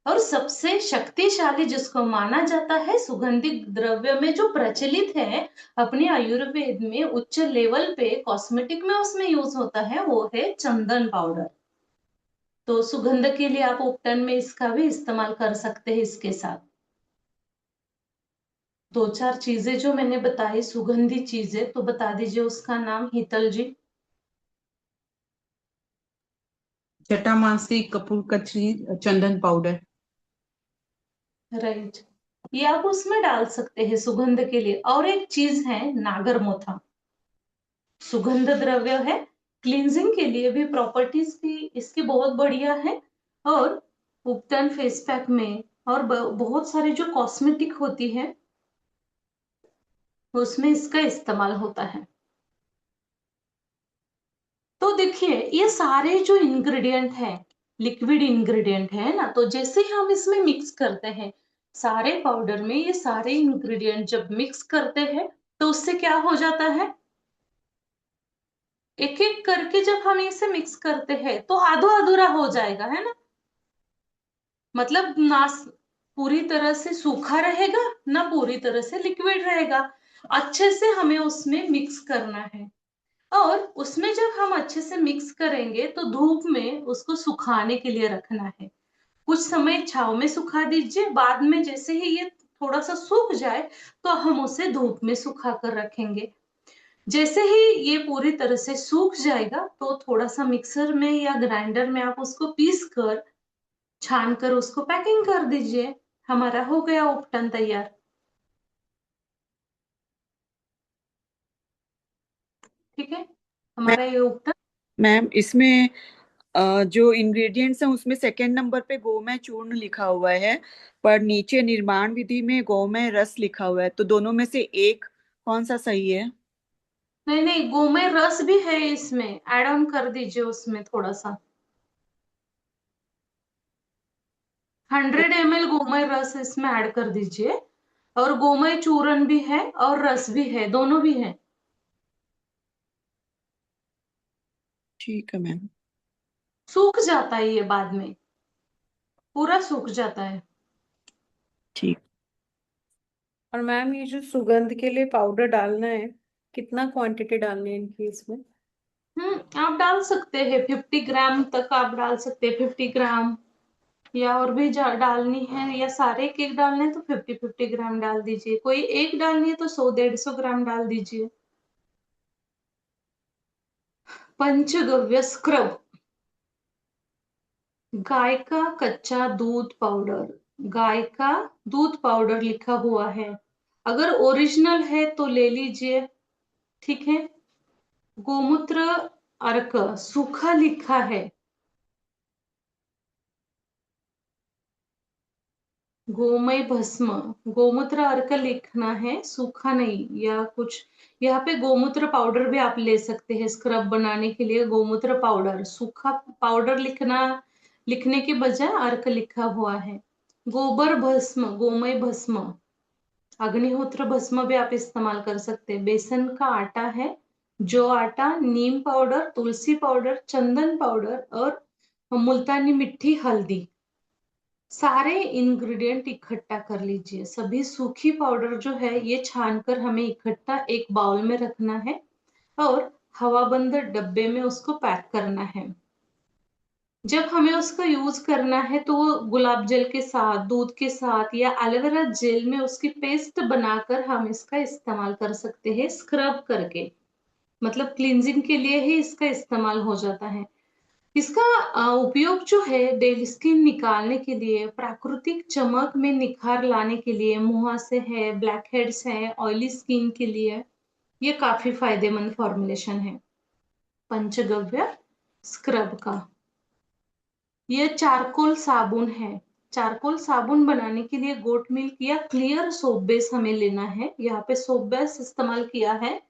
और सबसे शक्तिशाली जिसको माना जाता है सुगंधित द्रव्य में, जो प्रचलित है अपने आयुर्वेद में उच्च लेवल पे, कॉस्मेटिक में उसमें यूज होता है, वो है चंदन पाउडर। तो सुगंध के लिए आप उपटन में इसका भी इस्तेमाल कर सकते हैं इसके साथ। दो चार चीजें जो मैंने बताई सुगंधी चीजें, तो बता दीजिए उसका नाम हीतल जी। जटामासी, कपूर कतरी, चंदन पाउडर। राइट, ये आप उसमें डाल सकते हैं सुगंध के लिए। और एक चीज है नागरमोथा, सुगंध द्रव्य है, क्लींजिंग के लिए भी प्रॉपर्टीज भी इसकी बहुत बढ़िया है। और उपटन फेस पैक में और बहुत सारे जो कॉस्मेटिक होती है उसमें इसका इस्तेमाल होता है। तो देखिए ये सारे जो इंग्रेडिएंट है, लिक्विड इंग्रेडिएंट है ना, तो जैसे ही हम इसमें मिक्स करते हैं सारे पाउडर में, ये सारे इंग्रेडिएंट जब मिक्स करते हैं तो उससे क्या हो जाता है, एक एक करके जब हम इसे मिक्स करते हैं तो आधो अधूरा हो जाएगा, है ना। मतलब ना पूरी तरह से सूखा रहेगा ना पूरी तरह से लिक्विड रहेगा। अच्छे से हमें उसमें मिक्स करना है। और उसमें जब हम अच्छे से मिक्स करेंगे तो धूप में उसको सुखाने के लिए रखना है। कुछ समय छांव में सुखा दीजिए, बाद में जैसे ही ये थोड़ा सा सूख जाए तो हम उसे धूप में सुखा कर रखेंगे। जैसे ही ये पूरी तरह से सूख जाएगा तो थोड़ा सा मिक्सर में या ग्राइंडर में आप उसको पीस कर छान कर उसको पैकिंग कर दीजिए। हमारा हो गया उपटन तैयार। ठीक है, मैम हमारा ये उपटन। मैम इसमें जो इंग्रेडिएंट्स हैं उसमें सेकंड नंबर पे गोमय चूर्ण लिखा हुआ है, पर नीचे निर्माण विधि में गोमय रस लिखा हुआ है, तो दोनों में से एक कौन सा सही है? नहीं नहीं, गोमय रस भी है इसमें, ऐड ऑन कर दीजिए उसमें थोड़ा सा। 100 ml गोमय रस इसमें ऐड कर दीजिए। और गोमय चूर्ण भी है और रस भी है, दोनों भी है। ठीक है मैम। सूख जाता है ये बाद में, पूरा सूख जाता है। ठीक। और मैम ये जो सुगंध के लिए पाउडर डालना है, कितना क्वांटिटी डालनी है इनकी इसमें? आप डाल सकते हैं 50 ग्राम तक, आप डाल सकते हैं 50 ग्राम, या और भी डालनी है या सारे केक डालने हैं तो 50-50 ग्राम डाल दीजिए। कोई एक डालनी है तो 100-150 ग्राम डाल दीजिए। पंचगव्य स्क्रब, गाय का कच्चा दूध पाउडर, गाय का दूध पाउडर लिखा हुआ है, अगर ओरिजिनल है तो ले लीजिए। ठीक है। गोमूत्र अर्क सूखा लिखा है, गोमय भस्म, गोमूत्र अर्क लिखना है, सूखा नहीं। या कुछ यहाँ पे गोमूत्र पाउडर भी आप ले सकते हैं स्क्रब बनाने के लिए। गोमूत्र पाउडर, सूखा पाउडर लिखना, लिखने के बजाय अर्क लिखा हुआ है। गोबर भस्म, गोमय भस्म, अग्निहोत्र भस्म भी आप इस्तेमाल कर सकते हैं। बेसन का आटा है, जो आटा, नीम पाउडर, तुलसी पाउडर, चंदन पाउडर और मुल्तानी मिट्टी, हल्दी, सारे इंग्रेडिएंट इकट्ठा कर लीजिए। सभी सूखी पाउडर जो है ये छानकर हमें इकट्ठा एक बाउल में रखना है और हवाबंद डब्बे में उसको पैक करना है। जब हमें उसका यूज करना है तो वो गुलाब जल के साथ, दूध के साथ या एलोवेरा जेल में उसकी पेस्ट बनाकर हम इसका इस्तेमाल कर सकते हैं स्क्रब करके। मतलब क्लींजिंग के लिए ही इसका इस्तेमाल हो जाता है। इसका उपयोग जो है डेड स्किन निकालने के लिए, प्राकृतिक चमक में निखार लाने के लिए, मुहासे है, ब्लैक हेड्स है, ऑयली स्किन के लिए ये काफी फायदेमंद फॉर्मुलेशन है पंचगव्य स्क्रब का। ये चारकोल साबुन है। चारकोल साबुन बनाने के लिए गोट मिल्क या क्लियर सोप बेस हमें लेना है। यहाँ पे सोप बेस इस्तेमाल किया है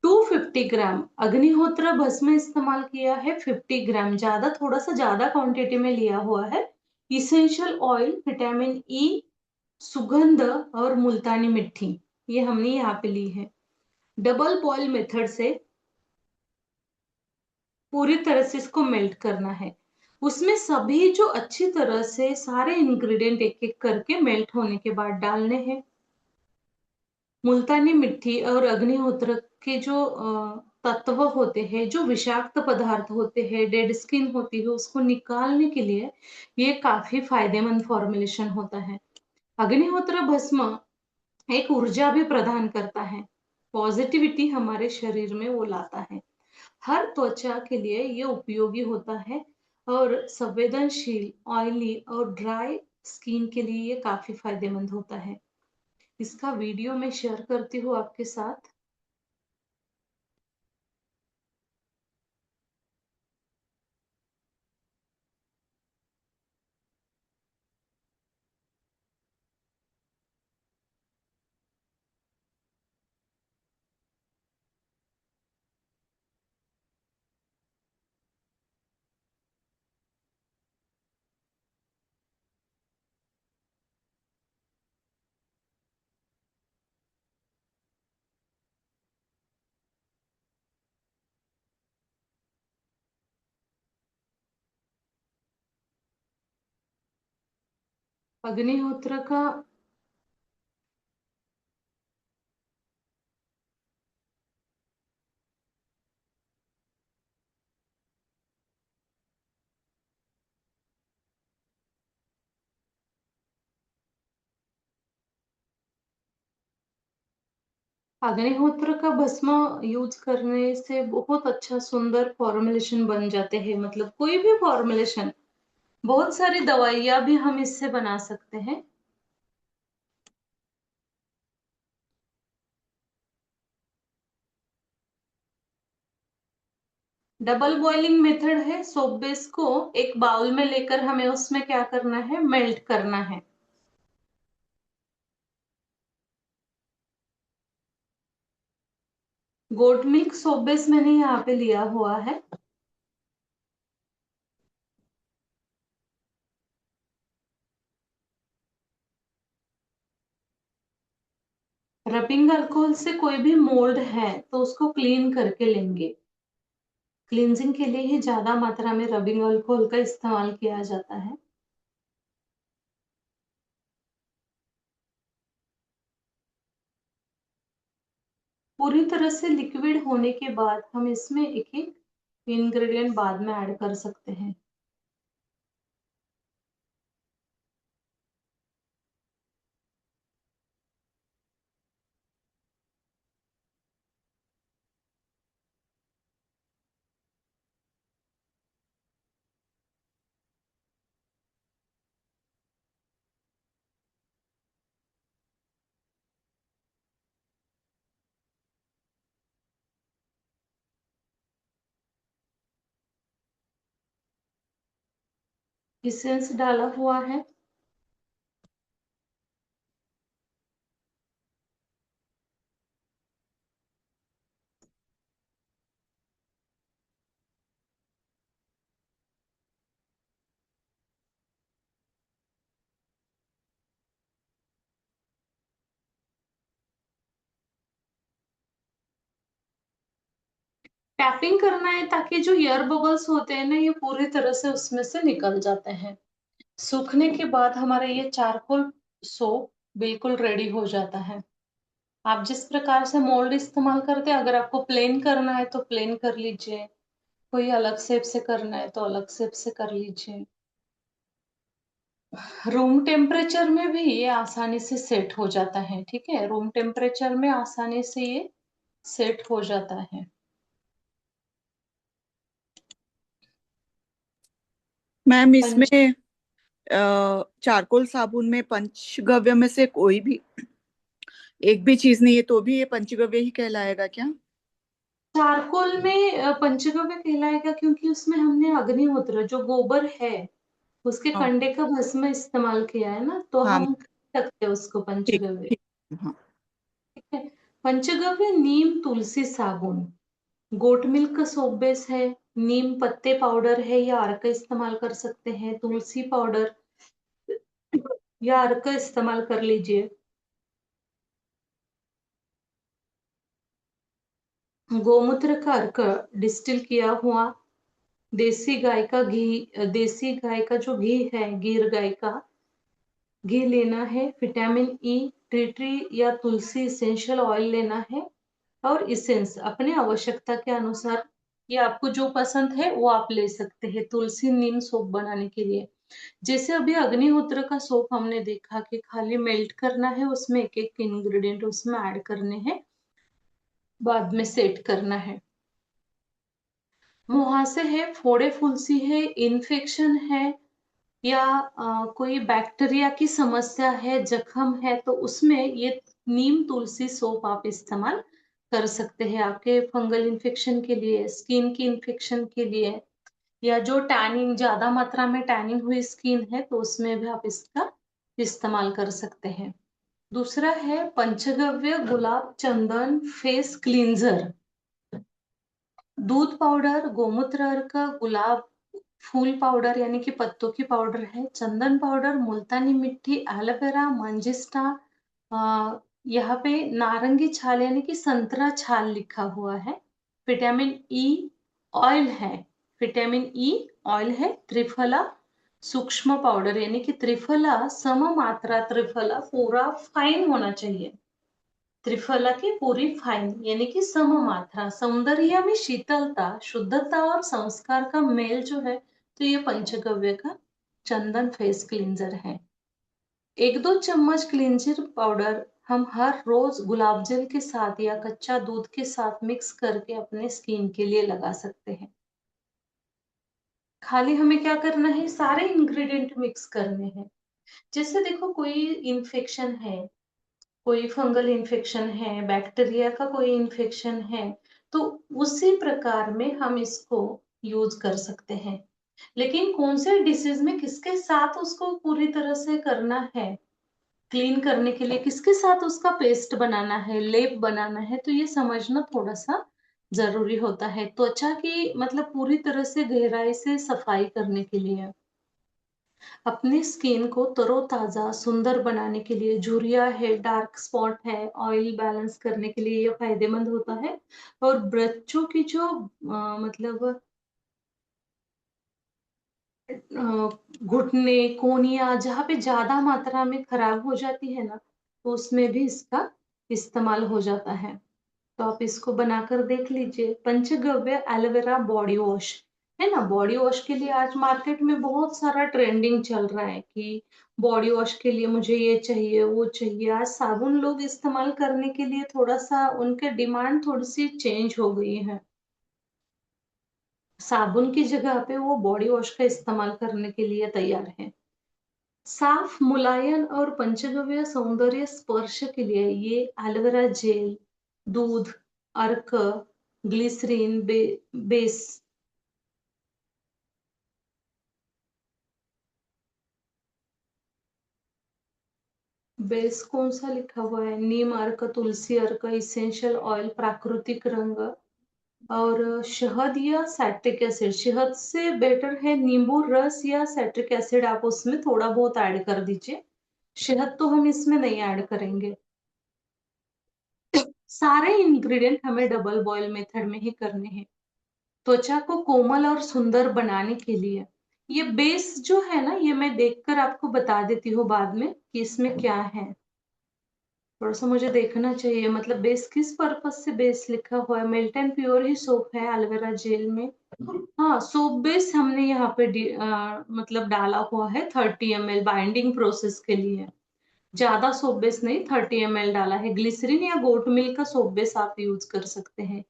250 ग्राम। अग्निहोत्र भस्म इस्तेमाल किया है 50 ग्राम, ज्यादा, थोड़ा सा ज्यादा क्वांटिटी में लिया हुआ है। इसेंशियल ऑयल, विटामिन ई, सुगंध और मुल्तानी मिट्टी ये हमने यहाँ पे ली है। डबल बॉयल मेथड से पूरी तरह से इसको मेल्ट करना है। उसमें सभी जो अच्छी तरह से सारे इंग्रेडिएंट एक एक करके मेल्ट होने के बाद डालने हैं। मुल्तानी मिट्टी और अग्निहोत्र के जो तत्व होते हैं, जो विषाक्त पदार्थ होते हैं, डेड स्किन होती है, उसको निकालने के लिए ये काफी फायदेमंद फॉर्मुलेशन होता है। अग्निहोत्र भस्म एक ऊर्जा भी प्रदान करता है, पॉजिटिविटी हमारे शरीर में वो लाता है। हर त्वचा के लिए ये उपयोगी होता है और संवेदनशील, ऑयली और ड्राई स्किन के लिए ये काफी फायदेमंद होता है। इसका वीडियो मैं शेयर करती हूँ आपके साथ। अग्निहोत्र का अग्निहोत्र का भस्म यूज करने से बहुत अच्छा सुंदर फॉर्मुलेशन बन जाते हैं। मतलब कोई भी फॉर्मुलेशन, बहुत सारी दवाइयां भी हम इससे बना सकते हैं। डबल बॉइलिंग मेथड है। सोप बेस को एक बाउल में लेकर हमें उसमें क्या करना है, मेल्ट करना है। गोट मिल्क सोप बेस मैंने यहाँ पे लिया हुआ है। रबिंग अल्कोहल से कोई भी मोल्ड है तो उसको क्लीन करके लेंगे। क्लींजिंग के लिए ही ज्यादा मात्रा में रबिंग अल्कोहल का इस्तेमाल किया जाता है। पूरी तरह से लिक्विड होने के बाद हम इसमें एक एक इंग्रेडिएंट बाद में ऐड कर सकते हैं। इसेंस डाला हुआ है। टैपिंग करना है ताकि जो एयर बबल्स होते हैं ना, ये पूरी तरह से उसमें से निकल जाते हैं। सूखने के बाद हमारा ये चारकोल सोप बिल्कुल रेडी हो जाता है। आप जिस प्रकार से मोल्ड इस्तेमाल करते हैं, अगर आपको प्लेन करना है तो प्लेन कर लीजिए, कोई अलग शेप से करना है तो अलग शेप से कर लीजिए। रूम टेम्परेचर में भी ये आसानी से सेट हो जाता है। ठीक है, रूम टेम्परेचर में आसानी से ये सेट हो जाता है। मैम इसमें पंच चारकोल साबुन में पंचगव्य में से कोई भी एक भी चीज नहीं है तो भी ये पंचगव्य ही कहलाएगा क्या? चारकोल में पंचगव्य कहलाएगा क्योंकि उसमें हमने अग्निहोत्र जो गोबर है उसके हाँ कंडे का भस्म इस्तेमाल किया है ना, तो हाँ, हम कह सकते हैं उसको ठीक पंचगव्य। ठीक। हाँ ठीक है। पंचगव्य नीम तुलसी साबुन, गोट मिल्क सोप बेस है, नीम पत्ते पाउडर है या अर्क इस्तेमाल कर सकते हैं, तुलसी पाउडर या अर्क इस्तेमाल कर लीजिए। गोमूत्र का अर्क डिस्टिल किया हुआ, देसी गाय का घी, देसी गाय का जो घी है, गिर गाय का घी लेना है। विटामिन ई, टी ट्री या तुलसी इसेंशियल ऑयल लेना है। और इसेंस अपने आवश्यकता के अनुसार, ये आपको जो पसंद है वो आप ले सकते हैं तुलसी नीम सोप बनाने के लिए। जैसे अभी अग्निहोत्र का सोप हमने देखा कि खाली मेल्ट करना है, उसमें एक एक इंग्रेडिएंट उसमें ऐड करने हैं, बाद में सेट करना है। मुहासे है, फोड़े फुंसी है, इन्फेक्शन है, या कोई बैक्टीरिया की समस्या है, जख्म है, तो उसमें ये नीम तुलसी सोप आप इस्तेमाल कर सकते हैं। आपके फंगल इन्फेक्शन के लिए, स्किन की इन्फेक्शन के लिए, या जो टैनिंग, ज्यादा मात्रा में टैनिंग हुई स्किन है तो उसमें भी आप इसका इस्तेमाल कर सकते हैं। दूसरा है पंचगव्य गुलाब चंदन फेस क्लींजर। दूध पाउडर, गोमूत्र अर्क, गुलाब फूल पाउडर यानी कि पत्तों की पाउडर है, चंदन पाउडर, मुल्तानी मिट्टी, एलोवेरा, मंजिस्टा, यहाँ पे नारंगी छाल यानी कि संतरा छाल लिखा हुआ है। विटामिन ई ऑयल है, विटामिन ई ऑयल है, त्रिफला सूक्ष्म पाउडर यानी कि त्रिफला सम मात्रा, त्रिफला पूरा फाइन होना चाहिए। त्रिफला की पूरी फाइन यानी कि सम मात्रा। सौंदर्य में शीतलता, शुद्धता और संस्कार का मेल जो है, तो ये पंचगव्य का चंदन फेस क्लींजर है। 1-2 चम्मच क्लींजर पाउडर हम हर रोज गुलाब जल के साथ या कच्चा दूध के साथ मिक्स करके अपने स्किन के लिए लगा सकते हैं। खाली हमें क्या करना है, सारे इंग्रेडिएंट मिक्स करने हैं। जैसे देखो कोई इन्फेक्शन है, कोई फंगल इन्फेक्शन है, बैक्टीरिया का कोई इन्फेक्शन है, तो उसी प्रकार में हम इसको यूज कर सकते हैं। लेकिन कौन से डिसीज में किसके साथ उसको पूरी तरह से करना है, क्लीन करने के लिए किसके साथ उसका पेस्ट बनाना है, लेप बनाना है, तो ये समझना थोड़ा सा जरूरी होता है। त्वचा की मतलब पूरी तरह से गहराई से सफाई करने के लिए, अपनी स्किन को तरोताजा सुंदर बनाने के लिए, झुर्रिया है, डार्क स्पॉट है, ऑयल बैलेंस करने के लिए ये फायदेमंद होता है। और बच्चों की जो मतलब घुटने, कोनिया जहाँ पे ज्यादा मात्रा में खराब हो जाती है ना, तो उसमें भी इसका इस्तेमाल हो जाता है। तो आप इसको बनाकर देख लीजिए। पंचगव्य एलोवेरा बॉडी वॉश है ना, बॉडी वॉश के लिए आज मार्केट में बहुत सारा ट्रेंडिंग चल रहा है कि बॉडी वॉश के लिए मुझे ये चाहिए वो चाहिए। आज साबुन लोग इस्तेमाल करने के लिए थोड़ा सा उनके डिमांड थोड़ी सी चेंज हो गई है, साबुन की जगह पे वो बॉडी वॉश का इस्तेमाल करने के लिए तैयार है। साफ मुलायम और पंचगव्य सौंदर्य स्पर्श के लिए ये एलोवेरा जेल, दूध, अर्क, ग्लिसरीन, बेस, बेस कौन सा लिखा हुआ है, नीम अर्क, तुलसी अर्क, इसेंशियल ऑयल, प्राकृतिक रंग, और शहद या सैट्रिक एसिड। शहद से बेटर है नींबू रस या सैट्रिक एसिड, आप उसमें थोड़ा बहुत ऐड कर दीजिए, शहद तो हम इसमें नहीं ऐड करेंगे। सारे इंग्रेडिएंट हमें डबल बॉयल मेथड में ही करने हैं त्वचा को कोमल और सुंदर बनाने के लिए। ये बेस जो है ना, ये मैं देखकर आपको बता देती हूँ बाद में कि इसमें क्या है, थोड़ा सा मुझे देखना चाहिए। मतलब बेस किस पर्पज से बेस लिखा हुआ है, मिल्ट एंड प्योर ही सोप है एलोवेरा जेल में। हाँ, सोप बेस हमने यहाँ पे मतलब डाला हुआ है 30 ml बाइंडिंग प्रोसेस के लिए, ज्यादा सोप बेस नहीं, 30 ml डाला है। ग्लिसरीन या गोट मिल्क का सोप बेस आप यूज कर सकते हैं।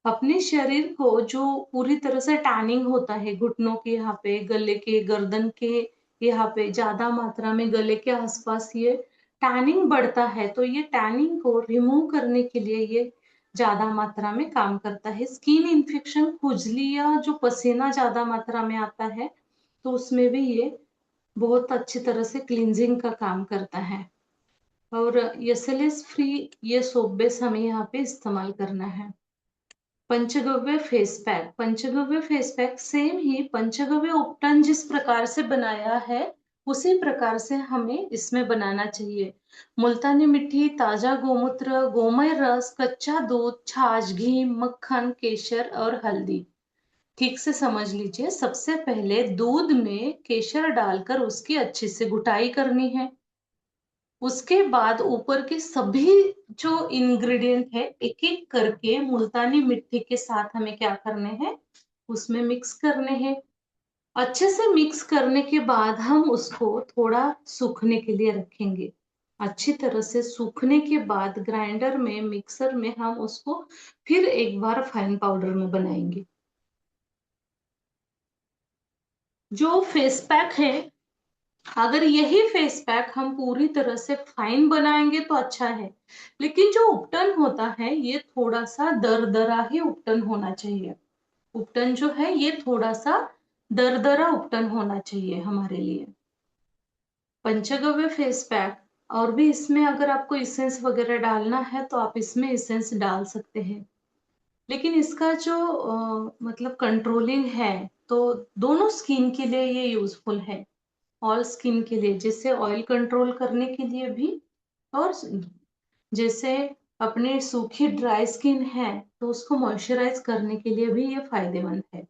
अपने शरीर को जो पूरी तरह से टैनिंग होता है, घुटनों के यहाँ पे, गले के, गर्दन के यहाँ पे ज्यादा मात्रा में, गले के आसपास ये टैनिंग बढ़ता है, तो ये टैनिंग को रिमूव करने के लिए ये ज्यादा मात्रा में काम करता है। स्किन इन्फेक्शन, खुजली या जो पसीना ज्यादा मात्रा में आता है, तो उसमें भी ये बहुत अच्छी तरह से क्लींजिंग का काम करता है। और एसएलएस फ्री ये सोप बेस हमें यहाँ पे इस्तेमाल करना है। पंचगव्य फेस पैक, पंचगव्य फेस पैक सेम ही पंचगव्य उपटन जिस प्रकार से बनाया है उसी प्रकार से हमें इसमें बनाना चाहिए। मुल्तानी मिट्टी, ताजा गोमूत्र, गोमय रस, कच्चा दूध, छाछ, घी, मक्खन, केसर और हल्दी, ठीक से समझ लीजिए। सबसे पहले दूध में केसर डालकर उसकी अच्छे से घुटाई करनी है। उसके बाद ऊपर के सभी जो इंग्रेडिएंट है एक एक करके मुल्तानी मिट्टी के साथ हमें क्या करने हैं, उसमें मिक्स करने हैं। अच्छे से मिक्स करने के बाद हम उसको थोड़ा सूखने के लिए रखेंगे। अच्छी तरह से सूखने के बाद ग्राइंडर में, मिक्सर में हम उसको फिर एक बार फाइन पाउडर में बनाएंगे। जो फेस पैक है, अगर यही फेस पैक हम पूरी तरह से फाइन बनाएंगे तो अच्छा है, लेकिन जो उपटन होता है ये थोड़ा सा दरदरा ही उपटन होना चाहिए। उपटन जो है ये थोड़ा सा दरदरा उपटन होना चाहिए हमारे लिए। पंचगव्य फेस पैक, और भी इसमें अगर आपको इसेंस वगैरह डालना है तो आप इसमें इसेंस डाल सकते हैं, लेकिन इसका जो मतलब कंट्रोलिंग है तो दोनों स्किन के लिए ये यूजफुल है। ऑल स्किन के लिए, जैसे ऑयल कंट्रोल करने के लिए भी, और जैसे अपनी सूखी ड्राई स्किन है तो उसको मॉइस्चराइज करने के लिए भी ये फायदेमंद है।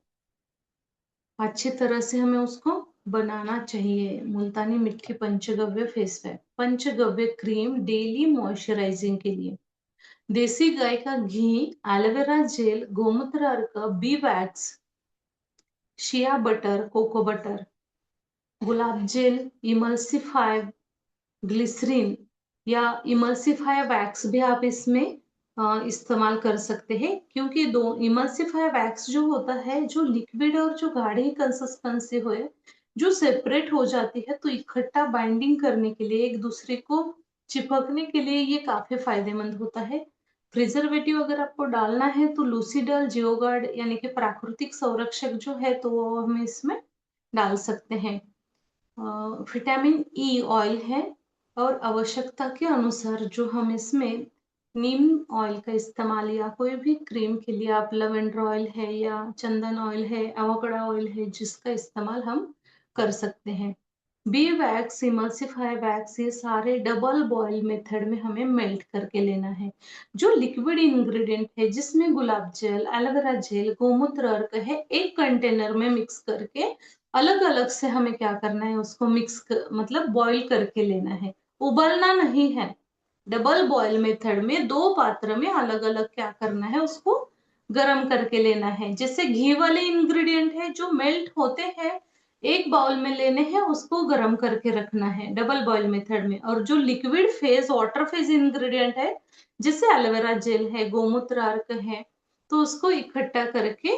अच्छी तरह से हमें उसको बनाना चाहिए। मुल्तानी मिट्टी पंचगव्य फेस पैक, पंचगव्य क्रीम डेली मॉइस्चराइजिंग के लिए, देसी गाय का घी, एलोवेरा जेल, गोमूत्र अर्क, bee wax, shea butter, cocoa butter, गुलाब जेल, इमल्सिफाई ग्लिसरीन या इमल्सिफाई वैक्स भी आप इसमें इस्तेमाल कर सकते हैं, क्योंकि दो इमल्सिफाई वैक्स जो होता है, जो लिक्विड और जो गाढ़ी कंसिस्टेंसी हो, जो सेपरेट हो जाती है, तो इकट्ठा बाइंडिंग करने के लिए, एक दूसरे को चिपकने के लिए ये काफी फायदेमंद होता है। प्रिजर्वेटिव अगर आपको डालना है तो लूसीडल, जियोगार्ड यानी कि प्राकृतिक संरक्षक जो है तो वो हम इसमें डाल सकते हैं। विटामिन ई ऑयल है, और आवश्यकता के अनुसार जो हम इसमें नीम ऑयल का इस्तेमाल, या कोई भी क्रीम के लिए आप लेवेंडर ऑयल है या चंदन ऑयल है, एवोकाडो ऑयल है, जिसका इस्तेमाल हम कर सकते हैं। बी वैक्स, इमल्सिफाई वैक्स, ये सारे डबल बॉयल मेथड में हमें मेल्ट करके लेना है। जो लिक्विड इंग्रेडिएंट है जिसमें गुलाब जल, एलोवेरा जेल, गोमूत्र अर्क है, एक कंटेनर में मिक्स करके अलग अलग से हमें क्या करना है, उसको मतलब बॉईल करके लेना है, उबलना नहीं है। डबल बॉयल मेथड में दो पात्र में अलग अलग क्या करना है, उसको गरम करके लेना है। जैसे घी वाले इंग्रेडिएंट है जो मेल्ट होते हैं, एक बाउल में लेने हैं, उसको गरम करके रखना है डबल बॉयल मेथड में। और जो liquid phase, water phase ingredient है, जैसे एलोवेरा जेल है, गोमूत्र अर्क है, तो उसको इकट्ठा करके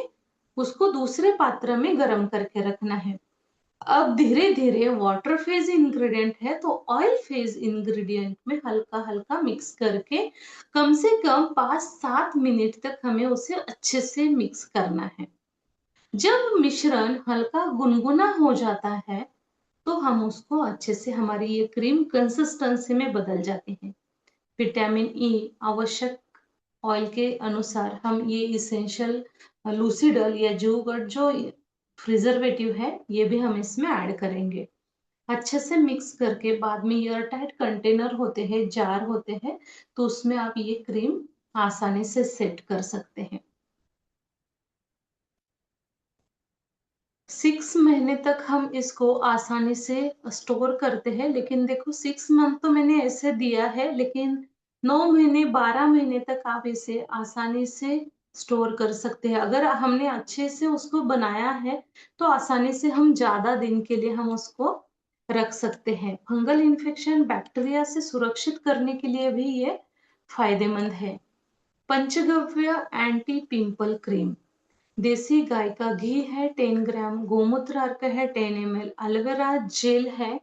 उसको दूसरे पात्र में गरम करके रखना है। अब धीरे धीरे वाटर फेज इंग्रेडिएंट है तो ऑयल फेज इंग्रेडिएंट में हल्का हल्का मिक्स करके कम से कम 5-7 मिनट तक हमें उसे अच्छे से मिक्स करना है। जब मिश्रण हल्का गुनगुना हो जाता है तो हम उसको अच्छे से, हमारी ये क्रीम कंसिस्टेंसी में बदल जाती है। विटामिन ई आवश्यक ऑयल के अनुसार हम ये इसेंशियल लूसीडल या जूगर्ड जो प्रिजर्वेटिव है ये भी हम इसमें ऐड करेंगे। अच्छे से मिक्स करके बाद में एयर टाइट कंटेनर होते हैं, जार होते हैं, तो उसमें आप ये क्रीम आसानी से सेट कर सकते हैं। 6 महीने तक हम इसको आसानी से स्टोर करते हैं, लेकिन देखो 6 मंथ तो मैंने ऐसे दिया है, लेकिन 9 महीने 12 महीने तक आप इसे आसानी से स्टोर कर सकते हैं। अगर हमने अच्छे से उसको बनाया है तो आसानी से हम ज्यादा दिन के लिए हम उसको रख सकते हैं। फंगल इन्फेक्शन, बैक्टीरिया से सुरक्षित करने के लिए भी ये फायदेमंद है। पंचगव्य एंटी पिंपल क्रीम, देसी गाय का घी है 10 ग्राम, गोमूत्र अर्क है 10 ml, एलोवेरा जेल है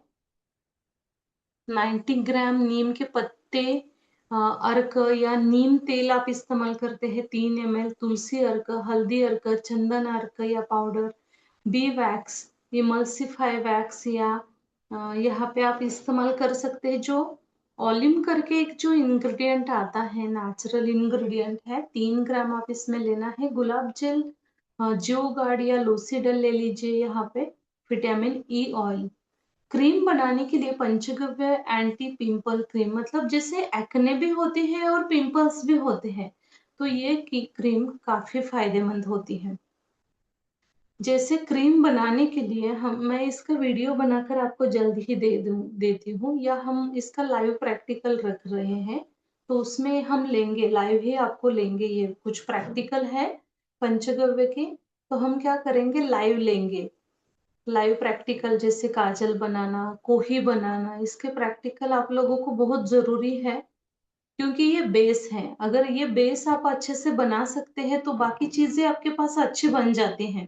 90 ग्राम, नीम के पत्ते अर्क या नीम तेल आप इस्तेमाल करते हैं 3 ml, तुलसी अर्क, हल्दी अर्क, चंदन अर्क या powder, B wax, emulsify wax, या यहाँ पे आप इस्तेमाल कर सकते हैं जो ओलिम करके एक जो इंग्रेडिएंट आता है, नेचुरल इंग्रेडिएंट है, 3 ग्राम आप इसमें लेना है। गुलाब जल, जो गार्ड या लूसीडल ले लीजिए यहाँ पे। विटामिन ई ऑयल, क्रीम बनाने के लिए पंचगव्य एंटी पिंपल क्रीम, मतलब जैसे एक्ने भी होते हैं और पिंपल्स भी होते हैं, तो ये की क्रीम काफी फायदेमंद होती है। जैसे क्रीम बनाने के लिए मैं इसका वीडियो बनाकर आपको जल्द ही देती हूँ, या हम इसका लाइव प्रैक्टिकल रख रहे हैं, तो उसमें हम लेंगे, लाइव ही आपको लेंगे। ये कुछ प्रैक्टिकल है पंचगव्य के, तो हम क्या करेंगे, लाइव लेंगे। लाइव प्रैक्टिकल जैसे काजल बनाना, कोही बनाना, इसके प्रैक्टिकल आप लोगों को बहुत जरूरी है, क्योंकि ये बेस है। अगर ये बेस आप अच्छे से बना सकते हैं तो बाकी चीजें आपके पास अच्छी बन जाती हैं।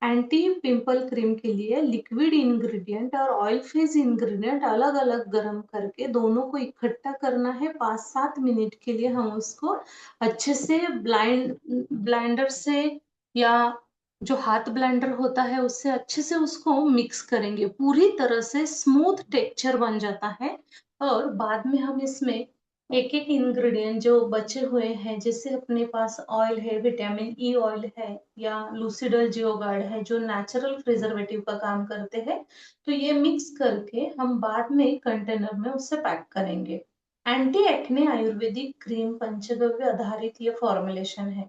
एंटी पिंपल क्रीम के लिए लिक्विड इंग्रेडिएंट और ऑयल फेज इंग्रेडिएंट अलग अलग गर्म करके दोनों को इकट्ठा करना है। 5-7 मिनट के लिए हम उसको अच्छे से ब्लेंडर से, या जो हाथ ब्लेंडर होता है उससे अच्छे से उसको मिक्स करेंगे, पूरी तरह से स्मूथ टेक्सचर बन जाता है। और बाद में हम इसमें एक एक इंग्रेडिएंट जो बचे हुए हैं, जैसे अपने पास ऑयल है, विटामिन ई ऑयल है, या लूसिडल जियोगार्ड है, जो नेचुरल प्रिजर्वेटिव का काम करते हैं, तो ये मिक्स करके हम बाद में कंटेनर में उससे पैक करेंगे। एंटी एक्ने आयुर्वेदिक क्रीम पंचगव्य आधारित ये फॉर्मुलेशन है,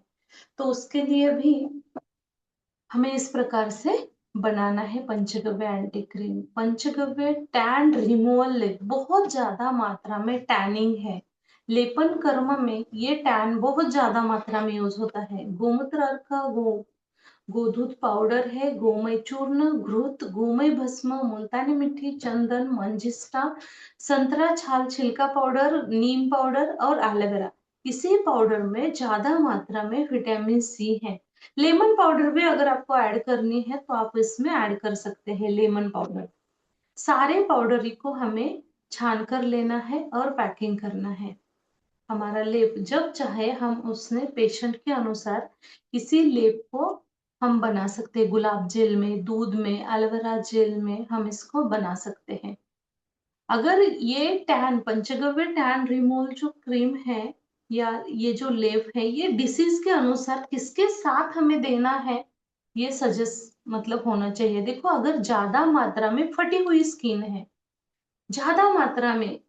तो उसके लिए भी हमें इस प्रकार से बनाना है पंचगव्य एंटी क्रीम। पंचगव्य टैन रिमूवल लेप, बहुत ज्यादा मात्रा में टैनिंग है, लेपन कर्म में ये टैन बहुत ज्यादा मात्रा में यूज होता है। गोमूत्र अर्क, गोधूत पाउडर है, गोमय चूर्ण, घृत, गोमय भस्म, मुल्तानी मिट्टी, चंदन, मंजिष्ठा, संतरा छाल छिलका पाउडर, नीम पाउडर और एलोवेरा। इसी पाउडर में ज्यादा मात्रा में विटामिन सी है। लेमन पाउडर भी अगर आपको ऐड करनी है तो आप इसमें ऐड कर सकते हैं, लेमन पाउडर। सारे पाउडर को हमें छान कर लेना है और पैकिंग करना है। हमारा लेप जब चाहे हम उसने पेशेंट के अनुसार किसी लेप को हम बना सकते हैं, गुलाब जेल में, दूध में, एलोवेरा जेल में हम इसको बना सकते हैं। अगर ये टैन पंचगव्य टैन रिमूवल जो क्रीम है या ये जो लेप है, ये डिसीज के अनुसार किसके साथ हमें देना है, ये सजेस्ट मतलब होना चाहिए। देखो, अगर ज्यादा मात्रा में फटी हुई स्किन है, ज्यादा मात्रा में,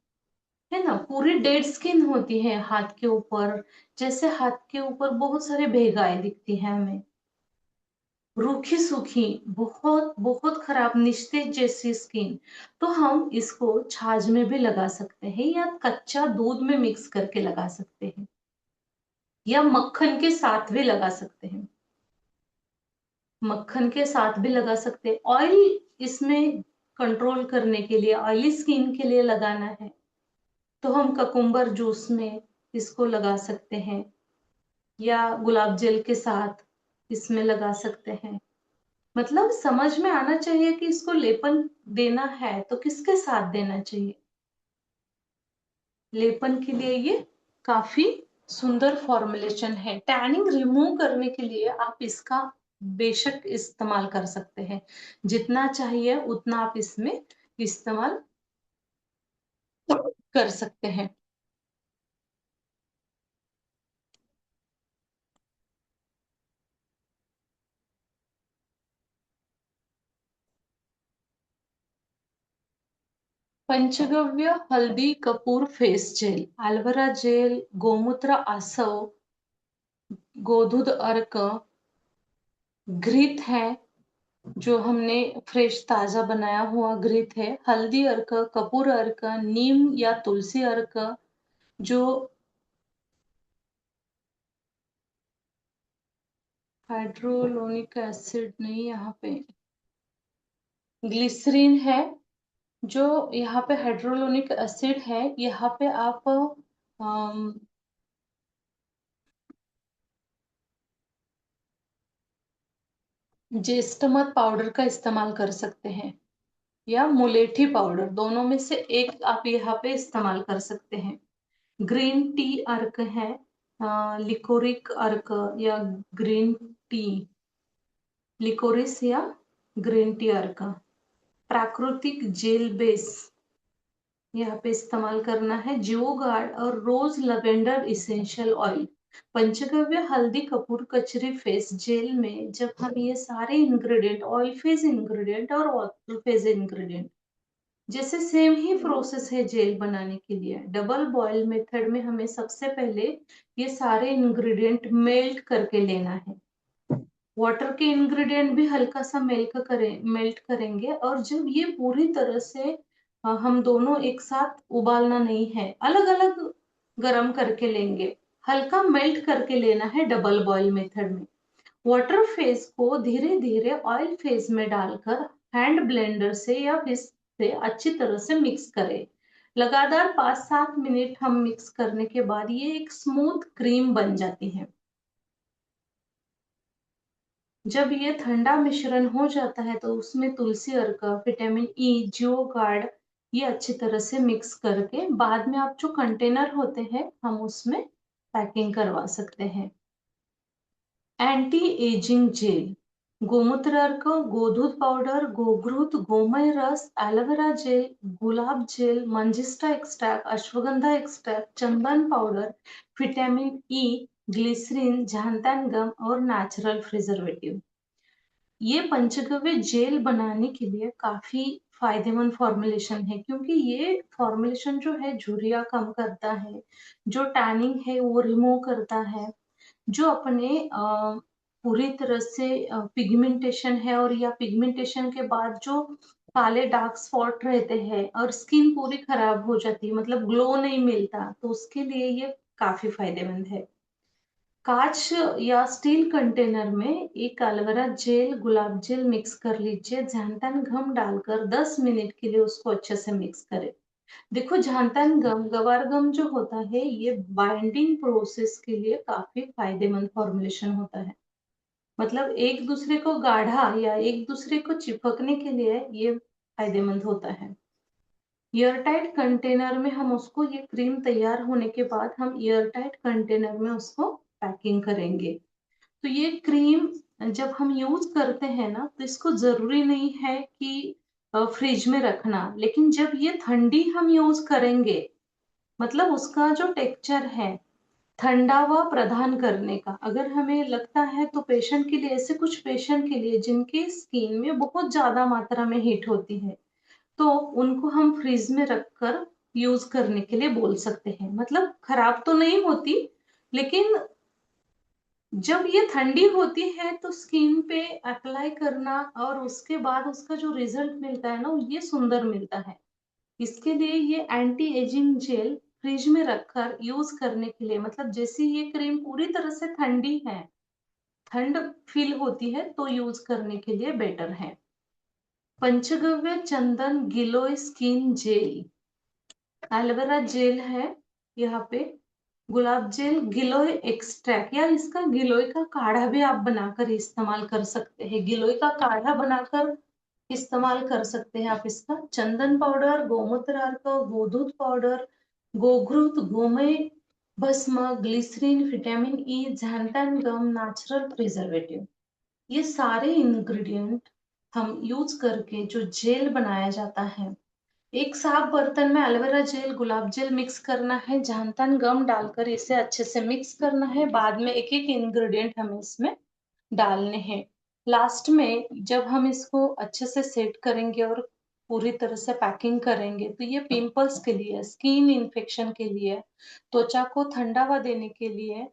है ना, पूरी डेड स्किन होती है हाथ के ऊपर, जैसे हाथ के ऊपर बहुत सारे भेगाएं दिखती है हमें, रूखी सूखी, बहुत बहुत खराब निस्तेज जैसी स्किन, तो हम इसको छाछ में भी लगा सकते हैं, या कच्चा दूध में मिक्स करके लगा सकते हैं, या मक्खन के साथ भी लगा सकते हैं। मक्खन के साथ भी लगा सकते हैं। ऑयल इसमें कंट्रोल करने के लिए, ऑयली स्किन के लिए लगाना है, तो हम ककुम्बर जूस में इसको लगा सकते हैं, या गुलाब जल के साथ इसमें लगा सकते हैं। मतलब समझ में आना चाहिए कि इसको लेपन देना है तो किसके साथ देना चाहिए। लेपन के लिए ये काफी सुंदर फॉर्मुलेशन है। टैनिंग रिमूव करने के लिए आप इसका बेशक इस्तेमाल कर सकते हैं, जितना चाहिए उतना आप इसमें इस्तेमाल कर सकते हैं। पंचगव्य हल्दी Kapoor face gel, aloe vera gel, गोमूत्र आसव, गोधूध अर्क, घृत है जो हमने फ्रेश ताजा बनाया हुआ घृत है, हल्दी अर्क, कपूर अर्क, नीम या तुलसी अर्क, जो हाइड्रोलोनिक एसिड नहीं, यहाँ पे ग्लिसरीन है, जो यहाँ पे हाइड्रोलोनिक एसिड है, यहाँ पे आप जेस्टमत पाउडर का इस्तेमाल कर सकते हैं, या मुलेठी पाउडर, दोनों में से एक आप यहाँ पे इस्तेमाल कर सकते हैं। ग्रीन टी अर्क है, लिकोरिक अर्क या ग्रीन टी, लिकोरिस या ग्रीन टी अर्क। प्राकृतिक जेल बेस यहाँ पे इस्तेमाल करना है, जियोगार्ड और रोज लवेंडर इसेंशियल ऑयल। पंचगव्य हल्दी कपूर कचरी फेस जेल में जब हम ये सारे इंग्रेडिएंट, ऑयल फेज इंग्रेडिएंट और वाटर फेज इंग्रेडिएंट, जैसे सेम ही प्रोसेस है जेल बनाने के लिए। डबल बॉयल मेथड में हमें सबसे पहले ये सारे इंग्रेडिएंट मेल्ट करके लेना है, वाटर के इंग्रेडिएंट भी हल्का सा मेल्ट करेंगे, और जब ये पूरी तरह से हम दोनों एक साथ उबालना नहीं है, अलग अलग गरम करके लेंगे, हल्का मेल्ट करके लेना है डबल बॉईल मेथड में। वाटर फेज को धीरे धीरे ऑयल फेज में डालकर हैंड ब्लेंडर से या विस्क से अच्छी तरह से मिक्स करें। लगातार 5-7 मिनट हम मिक्स करने के बाद ये एक स्मूथ क्रीम बन जाती है। जब ये ठंडा मिश्रण हो जाता है तो उसमें तुलसी अर्क, विटामिन ई, जियो गार्ड, ये अच्छी तरह से मिक्स करके बाद में आप जो कंटेनर होते हैं हम उसमें पैकिंग करवा सकते हैं। एंटी एजिंग जेल, गोमूत्र अर्क, गोधूध पाउडर, गोघृत, गोमय रस, एलोवेरा जेल, गुलाब jail, manjistha extract, ashwagandha extract, चंदन पाउडर, विटामिन ई, ग्लिसरीन, झांतन गम और नेचुरल प्रिजर्वेटिव। ये पंचगव्य जेल बनाने के लिए काफी फायदेमंद फॉर्मुलेशन है, क्योंकि ये फॉर्मुलेशन जो है झुर्रियां कम करता है, जो टैनिंग है वो रिमूव करता है, जो अपने पूरी तरह से पिगमेंटेशन है और या पिगमेंटेशन के बाद जो काले डार्क स्पॉट रहते हैं और स्किन पूरी खराब हो जाती है, मतलब ग्लो नहीं मिलता, तो उसके लिए ये काफी फायदेमंद है। कांच या स्टील कंटेनर में एक एलोवेरा जेल, गुलाब जेल मिक्स कर लीजिए, झांतन घम डालकर 10 मिनट के लिए उसको अच्छे से मिक्स करें। देखो, झांतन गम, गवार गम जो होता है ये बाइंडिंग प्रोसेस के लिए काफी फायदेमंद फॉर्मुलेशन होता है, मतलब एक दूसरे को गाढ़ा या एक दूसरे को चिपकने के लिए ये फायदेमंद होता है। एयरटाइट कंटेनर में हम उसको, ये क्रीम तैयार होने के बाद हम एयरटाइट कंटेनर में उसको पैकिंग करेंगे। तो ये क्रीम जब हम यूज करते हैं ना, तो इसको जरूरी नहीं है कि फ्रिज में रखना, लेकिन जब ये ठंडी हम यूज करेंगे, मतलब उसका जो टेक्सचर है ठंडावा प्रदान करने का, अगर हमें लगता है तो पेशेंट के लिए, ऐसे कुछ पेशेंट के लिए जिनके स्किन में बहुत ज्यादा मात्रा में हीट होती है, तो उनको हम फ्रिज में रखकर यूज करने के लिए बोल सकते हैं। मतलब खराब तो नहीं होती, लेकिन जब ये ठंडी होती है तो स्किन पे अप्लाई करना और उसके बाद उसका जो रिजल्ट मिलता है ना, ये सुंदर मिलता है। इसके लिए ये एंटी एजिंग जेल फ्रिज में रखकर यूज करने के लिए, मतलब जैसे ये क्रीम पूरी तरह से ठंडी है, ठंड फील होती है, तो यूज करने के लिए बेटर है। पंचगव्य चंदन गिलोय स्किन जेल, एलोवेरा जेल है यहाँ पे, गुलाब जेल, गिलोय एक्सट्रैक्ट, या इसका गिलोय का काढ़ा भी आप बनाकर इस्तेमाल कर सकते हैं, गिलोय का काढ़ा बनाकर इस्तेमाल कर सकते हैं आप इसका। चंदन पाउडर, गोमूत्र अर्क, गोधूध पाउडर, गोघृत, गोमय भस्म, ग्लिसरीन, विटामिन ई, झांतन गम, नेचुरल प्रिजर्वेटिव, ये सारे इंग्रेडिएंट हम यूज करके जो जेल बनाया जाता है, एक साफ बर्तन में एलोवेरा जेल, गुलाब जेल मिक्स करना है, झांतन गम डालकर इसे अच्छे से मिक्स करना है, बाद में एक एक इंग्रेडिएंट हमें इसमें डालने हैं। लास्ट में जब हम इसको अच्छे से सेट करेंगे और पूरी तरह से पैकिंग करेंगे, तो ये पिंपल्स के लिए, स्किन इन्फेक्शन के लिए, त्वचा को ठंडावा देने के लिए,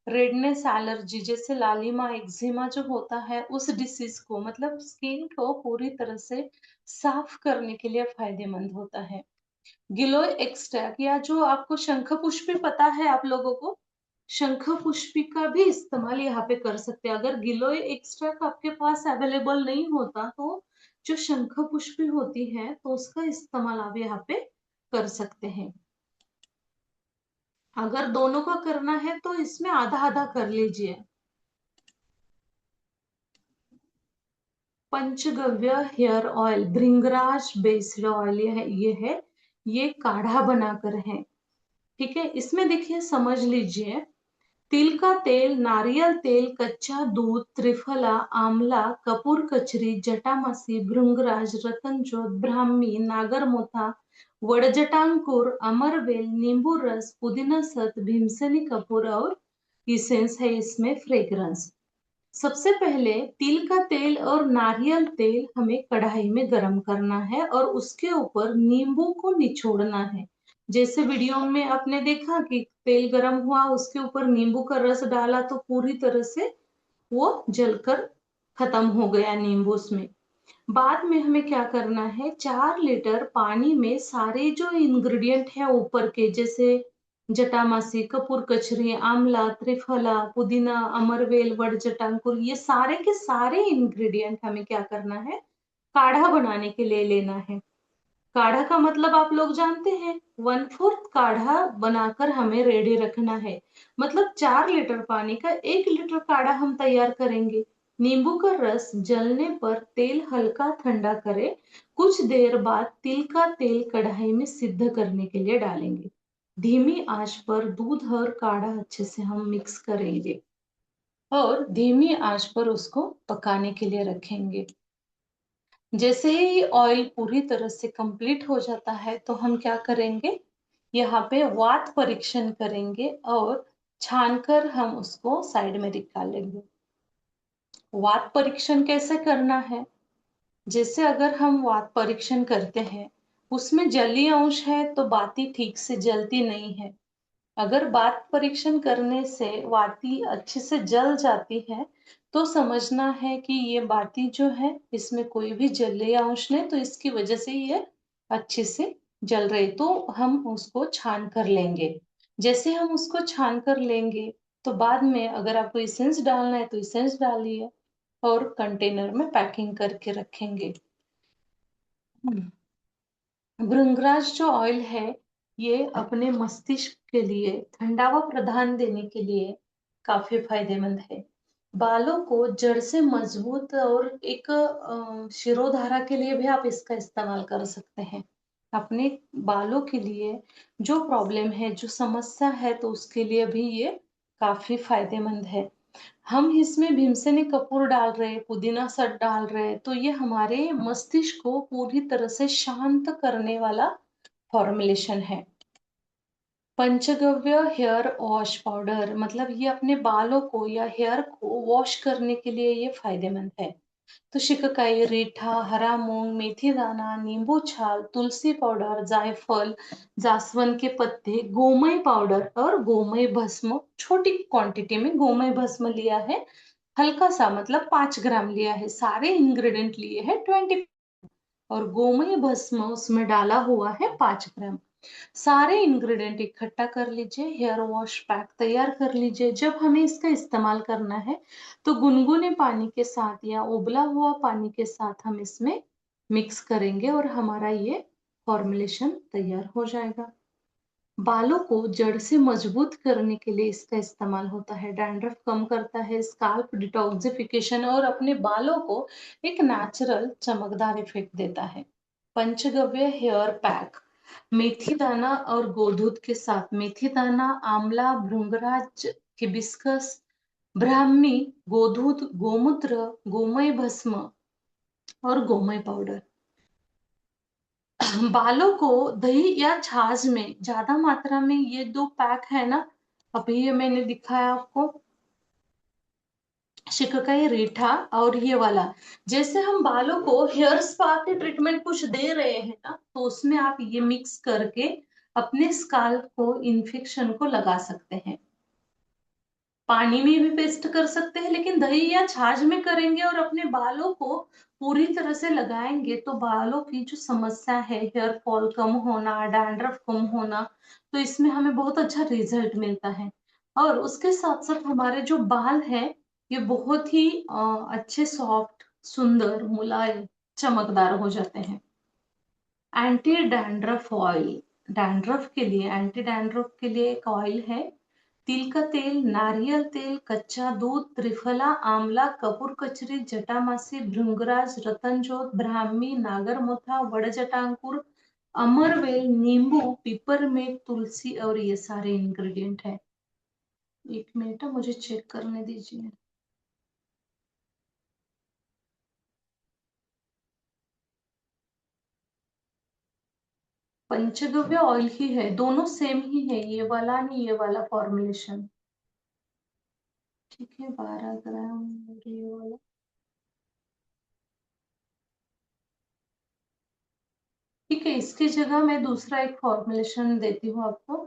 रेडनेस, एलर्जी जैसे लालिमा, एक्जिमा जो होता है उस डिसीज को, मतलब स्किन को पूरी तरह से साफ करने के लिए फायदेमंद होता है। गिलोय एक्सट्रैक्ट, या जो आपको शंख पुष्पी पता है आप लोगों को, शंख पुष्पी का भी इस्तेमाल यहाँ पे कर सकते हैं। अगर गिलोय एक्सट्रैक्ट आपके पास अवेलेबल नहीं होता, तो जो शंख पुष्पी होती है तो उसका इस्तेमाल आप यहाँ पे कर सकते हैं। अगर दोनों का करना है तो इसमें आधा आधा कर लीजिए। पंचगव्य हेयर ऑयल, भृंगराज बेस्ड ऑयल ये है, ये काढ़ा बनाकर है, ठीक है। इसमें देखिए, समझ लीजिए, तिल का तेल, नारियल तेल, कच्चा दूध, त्रिफला, आंवला, कपूर कचरी, जटामासी, भृंगराज, रतनजोत, ब्राह्मी, नागरमोथा, वड़जटांकुर, अमरवेल, नींबू रस, पुदीना सत, भीमसेनी कपूर और इसेंस है इसमें फ्रेग्रेंस। सबसे पहले तिल का तेल और नारियल तेल हमें कढ़ाई में गरम करना है और उसके ऊपर नींबू को निचोड़ना है। जैसे वीडियो में आपने देखा कि तेल गरम हुआ, उसके ऊपर नींबू का रस डाला तो पूरी तरह से वो जलकर खत्म हो गया नींबू उसमें। बाद में हमें क्या करना है, 4 लीटर पानी में सारे जो इंग्रेडिएंट है ऊपर के, जैसे जटामासी, कपूर कचरी, आंवला, त्रिफला, पुदीना, अमरवेल, वड़जटांकुर, ये सारे के सारे इंग्रेडिएंट हमें क्या करना है, काढ़ा बनाने के लिए लेना है। काढ़ा का मतलब आप लोग जानते हैं, 1/4 काढ़ा बनाकर हमें रेडी रखना है। मतलब 4 लीटर पानी का 1 लीटर काढ़ा हम तैयार करेंगे। नींबू का रस जलने पर तेल हल्का ठंडा करें। कुछ देर बाद तिल का तेल कढ़ाई में सिद्ध करने के लिए डालेंगे। धीमी आंच पर दूध और काढ़ा अच्छे से हम मिक्स करेंगे और धीमी आंच पर उसको पकाने के लिए रखेंगे। जैसे ही ऑयल पूरी तरह से कंप्लीट हो जाता है तो हम क्या करेंगे, यहाँ पे वात परीक्षण करेंगे और छानकर हम उसको साइड में निकालेंगे। वात परीक्षण कैसे करना है, जैसे अगर हम वात परीक्षण करते हैं उसमें जलीय अंश है तो बाती ठीक से जलती नहीं है। अगर वात परीक्षण करने से वाती अच्छे से जल जाती है तो समझना है कि ये बाती जो है इसमें कोई भी जलीय अंश नहीं, तो इसकी वजह से ये अच्छे से जल रही, तो हम उसको छान कर लेंगे। जैसे हम उसको छान कर लेंगे तो बाद में अगर आपको इसेंस डालना है तो इसेंस डालिए और कंटेनर में पैकिंग करके रखेंगे। भृंगराज जो ऑयल है ये अपने मस्तिष्क के लिए ठंडावा प्रदान देने के लिए काफी फायदेमंद है। बालों को जड़ से मजबूत और एक शिरोधारा के लिए भी आप इसका इस्तेमाल कर सकते हैं। अपने बालों के लिए जो प्रॉब्लम है, जो समस्या है, तो उसके लिए भी ये काफी फायदेमंद है। हम इसमें भीमसेनी कपूर डाल रहे हैं, पुदीना सट डाल रहे हैं, तो ये हमारे मस्तिष्क को पूरी तरह से शांत करने वाला फॉर्मुलेशन है। पंचगव्य हेयर वॉश पाउडर, मतलब ये अपने बालों को या हेयर को वॉश करने के लिए ये फायदेमंद है। तो शिकाकाई, रीठा, हरा मूंग, मेथी दाना, नींबू छाल, तुलसी पाउडर, जायफल, जासवन के पत्ते, गोमय पाउडर और गोमय भस्म, छोटी क्वांटिटी में गोमय भस्म लिया है, हल्का सा मतलब 5 ग्राम लिया है, सारे इंग्रेडिएंट लिए हैं 20, और गोमय भस्म उसमें डाला हुआ है 5 ग्राम। सारे इंग्रेडिएंट इकट्ठा कर लीजिए, हेयर वॉश पैक तैयार कर लीजिए। जब हमें इसका इस्तेमाल करना है तो गुनगुने पानी के साथ या उबला हुआ पानी के साथ हम इसमें मिक्स करेंगे और हमारा ये फॉर्मुलेशन तैयार हो जाएगा। बालों को जड़ से मजबूत करने के लिए इसका इस्तेमाल होता है, डैंड्रफ कम करता है, स्काल्प डिटॉक्सिफिकेशन और अपने बालों को एक नेचुरल चमकदार इफेक्ट देता है। पंचगव्य हेयर पैक, मेथी दाना और गोधूत के साथ, मेथी दाना, आंवला, भृंगराज, हिबिस्कस, ब्राह्मी, गोधूत, गोमूत्र, गोमय भस्म और गोमय पाउडर। बालों को दही या छाछ में ज्यादा मात्रा में ये 2 पैक है ना, अभी ये मैंने दिखाया आपको, शिकाकाई, रीठा और ये वाला। जैसे हम बालों को हेयर स्पा के ट्रीटमेंट कुछ दे रहे हैं ना, तो उसमें आप ये मिक्स करके अपने स्काल्प को, इन्फेक्शन को लगा सकते हैं। पानी में भी पेस्ट कर सकते हैं, लेकिन दही या छाछ में करेंगे और अपने बालों को पूरी तरह से लगाएंगे तो बालों की जो समस्या है, हेयर फॉल कम होना, डैंड्रफ कम होना, तो इसमें हमें बहुत अच्छा रिजल्ट मिलता है। और उसके साथ साथ हमारे जो बाल हैं ये बहुत ही अच्छे, सॉफ्ट, सुंदर, मुलायम, चमकदार हो जाते हैं। एंटी डैंड्रफ ऑयल, डैंड्रफ के लिए, एंटी डैंड्रफ के लिए एक ऑयल है, तिल का तेल, नारियल तेल, कच्चा दूध, त्रिफला, आंवला, कपूर कचरी, जटामासी, भृंगराज, रतनजोत, ब्राह्मी, नागरमोथा, वड़जटांकुर, अमरवेल, नींबू, पिपरमिंट, तुलसी और ये सारे इंग्रेडिएंट है। 1 मिनट मुझे चेक करने दीजिए। पंचगव्य ऑयल ही है, दोनों सेम ही है, ये वाला नहीं ये वाला फॉर्मुलेशन। ठीक है, 12 ग्राम और ये वाला। ठीक है, इसकी जगह मैं दूसरा एक फॉर्मुलेशन देती हूँ आपको।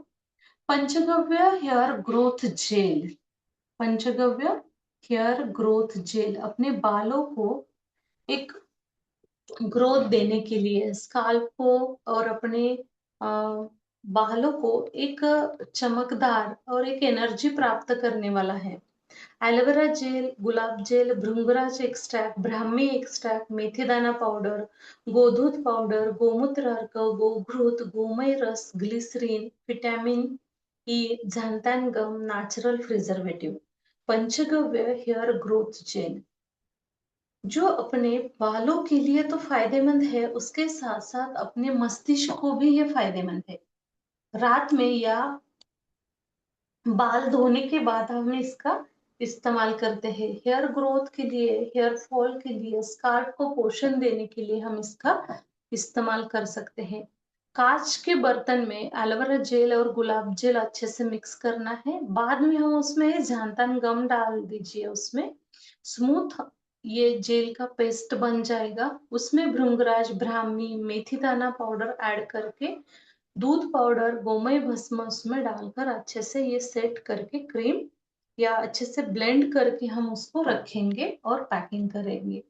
पंचगव्य हेयर ग्रोथ जेल, पंचगव्य हेयर ग्रोथ जेल अपने बालों को एक ग्रोथ देने के लिए, स्काल्प को और अपने अ, बालों को एक चमकदार और एक एनर्जी प्राप्त करने वाला है। एलोवेरा जेल, गुलाब जेल, भृंगराज एक्सट्रैक्ट, ब्राह्मी एक्सट्रैक्ट, मेथी दाना पाउडर, गोधूत पाउडर, गोमूत्र अर्क, गोघृत, गोमय रस, ग्लिसरीन, विटामिन ई, झांतान गम, नेचुरल प्रिजर्वेटिव, पंचगव्य हेयर ग्रोथ जेल, जो अपने बालों के लिए तो फायदेमंद है, उसके साथ साथ अपने मस्तिष्क को भी ये फायदेमंद है। रात में या बाल धोने के बाद हम इसका इस्तेमाल करते हैं। हेयर ग्रोथ के लिए, हेयर फॉल के लिए, स्काल्प को पोषण देने के लिए हम इसका इस्तेमाल कर सकते हैं। कांच के बर्तन में एलोवेरा जेल और गुलाब जेल अच्छे से मिक्स करना है। बाद में हम उसमें जानतान गम डाल दीजिए, उसमें स्मूथ ये जेल का पेस्ट बन जाएगा। उसमें भृंगराज, ब्राह्मी, मेथी दाना पाउडर ऐड करके दूध पाउडर, गोमय भस्म उसमें डालकर अच्छे से ये सेट करके क्रीम या अच्छे से ब्लेंड करके हम उसको रखेंगे और पैकिंग करेंगे।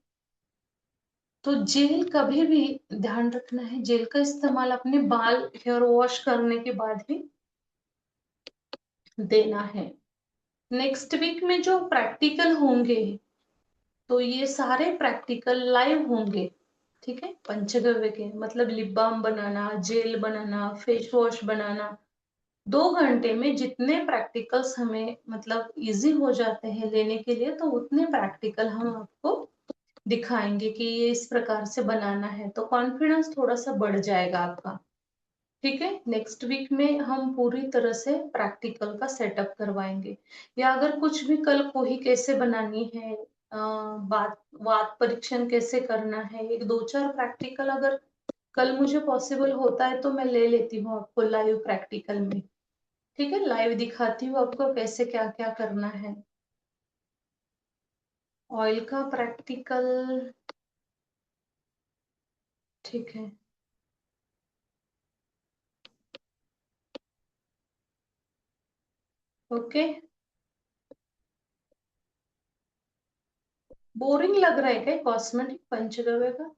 तो जेल कभी भी ध्यान रखना है, जेल का इस्तेमाल अपने बाल हेयर वॉश करने के बाद ही देना है। नेक्स्ट वीक में जो प्रैक्टिकल होंगे, तो ये सारे प्रैक्टिकल लाइव होंगे। ठीक है, पंचगव्य के मतलब लिप बाम बनाना, जेल बनाना, फेस वॉश बनाना, 2 घंटे में जितने प्रैक्टिकल्स हमें मतलब इजी हो जाते हैं लेने के लिए, तो उतने प्रैक्टिकल हम आपको दिखाएंगे कि ये इस प्रकार से बनाना है, तो कॉन्फिडेंस थोड़ा सा बढ़ जाएगा आपका। ठीक है, नेक्स्ट वीक में हम पूरी तरह से प्रैक्टिकल का सेटअप करवाएंगे। या अगर कुछ भी कल कोई कैसे बनानी है, बात वात परीक्षण कैसे करना है, एक दो चार प्रैक्टिकल अगर कल मुझे पॉसिबल होता है तो मैं ले लेती हूँ आपको लाइव प्रैक्टिकल में। ठीक है, लाइव दिखाती हूँ आपको कैसे क्या क्या करना है। ऑयल का प्रैक्टिकल, ठीक है। ओके, बोरिंग लग रहा है क्या कॉस्मेटिक पंचगव्य का?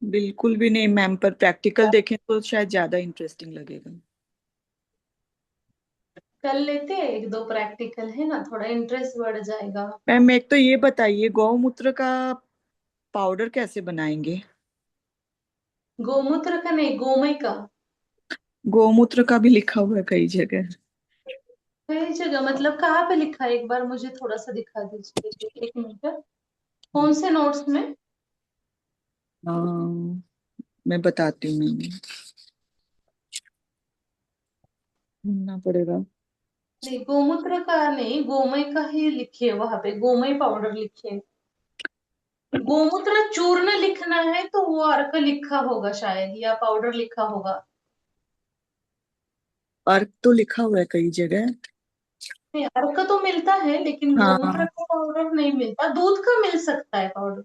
बिल्कुल भी नहीं मैम, पर प्रैक्टिकल देखें तो शायद ज्यादा इंटरेस्टिंग लगेगा। कर लेते हैं, एक दो प्रैक्टिकल है ना, थोड़ा इंटरेस्ट बढ़ जाएगा। मैम एक तो ये बताइए, गौमूत्र का पाउडर कैसे बनाएंगे? गोमूत्र का नहीं, गोमय का। गौमूत्र का भी लिखा हुआ है कई जगह। कई जगह मतलब कहाँ पे लिखा है, एक बार मुझे थोड़ा सा दिखा दीजिए, एक मिनट। कौन से नोट्स में? हाँ, मैं बताती हूँ मैम, ढूंढना पड़ेगा। नहीं, गोमूत्र का नहीं, गोमय का ही लिखिए, वहां पे गोमय पाउडर लिखिए। गोमूत्र चूर्ण लिखना है तो वो अर्क लिखा होगा शायद, या पाउडर लिखा होगा। अर्क तो लिखा हुआ है कई जगह। नहीं, अर्क तो मिलता है लेकिन गोमूत्र हाँ, का पाउडर नहीं मिलता, दूध का मिल सकता है पाउडर।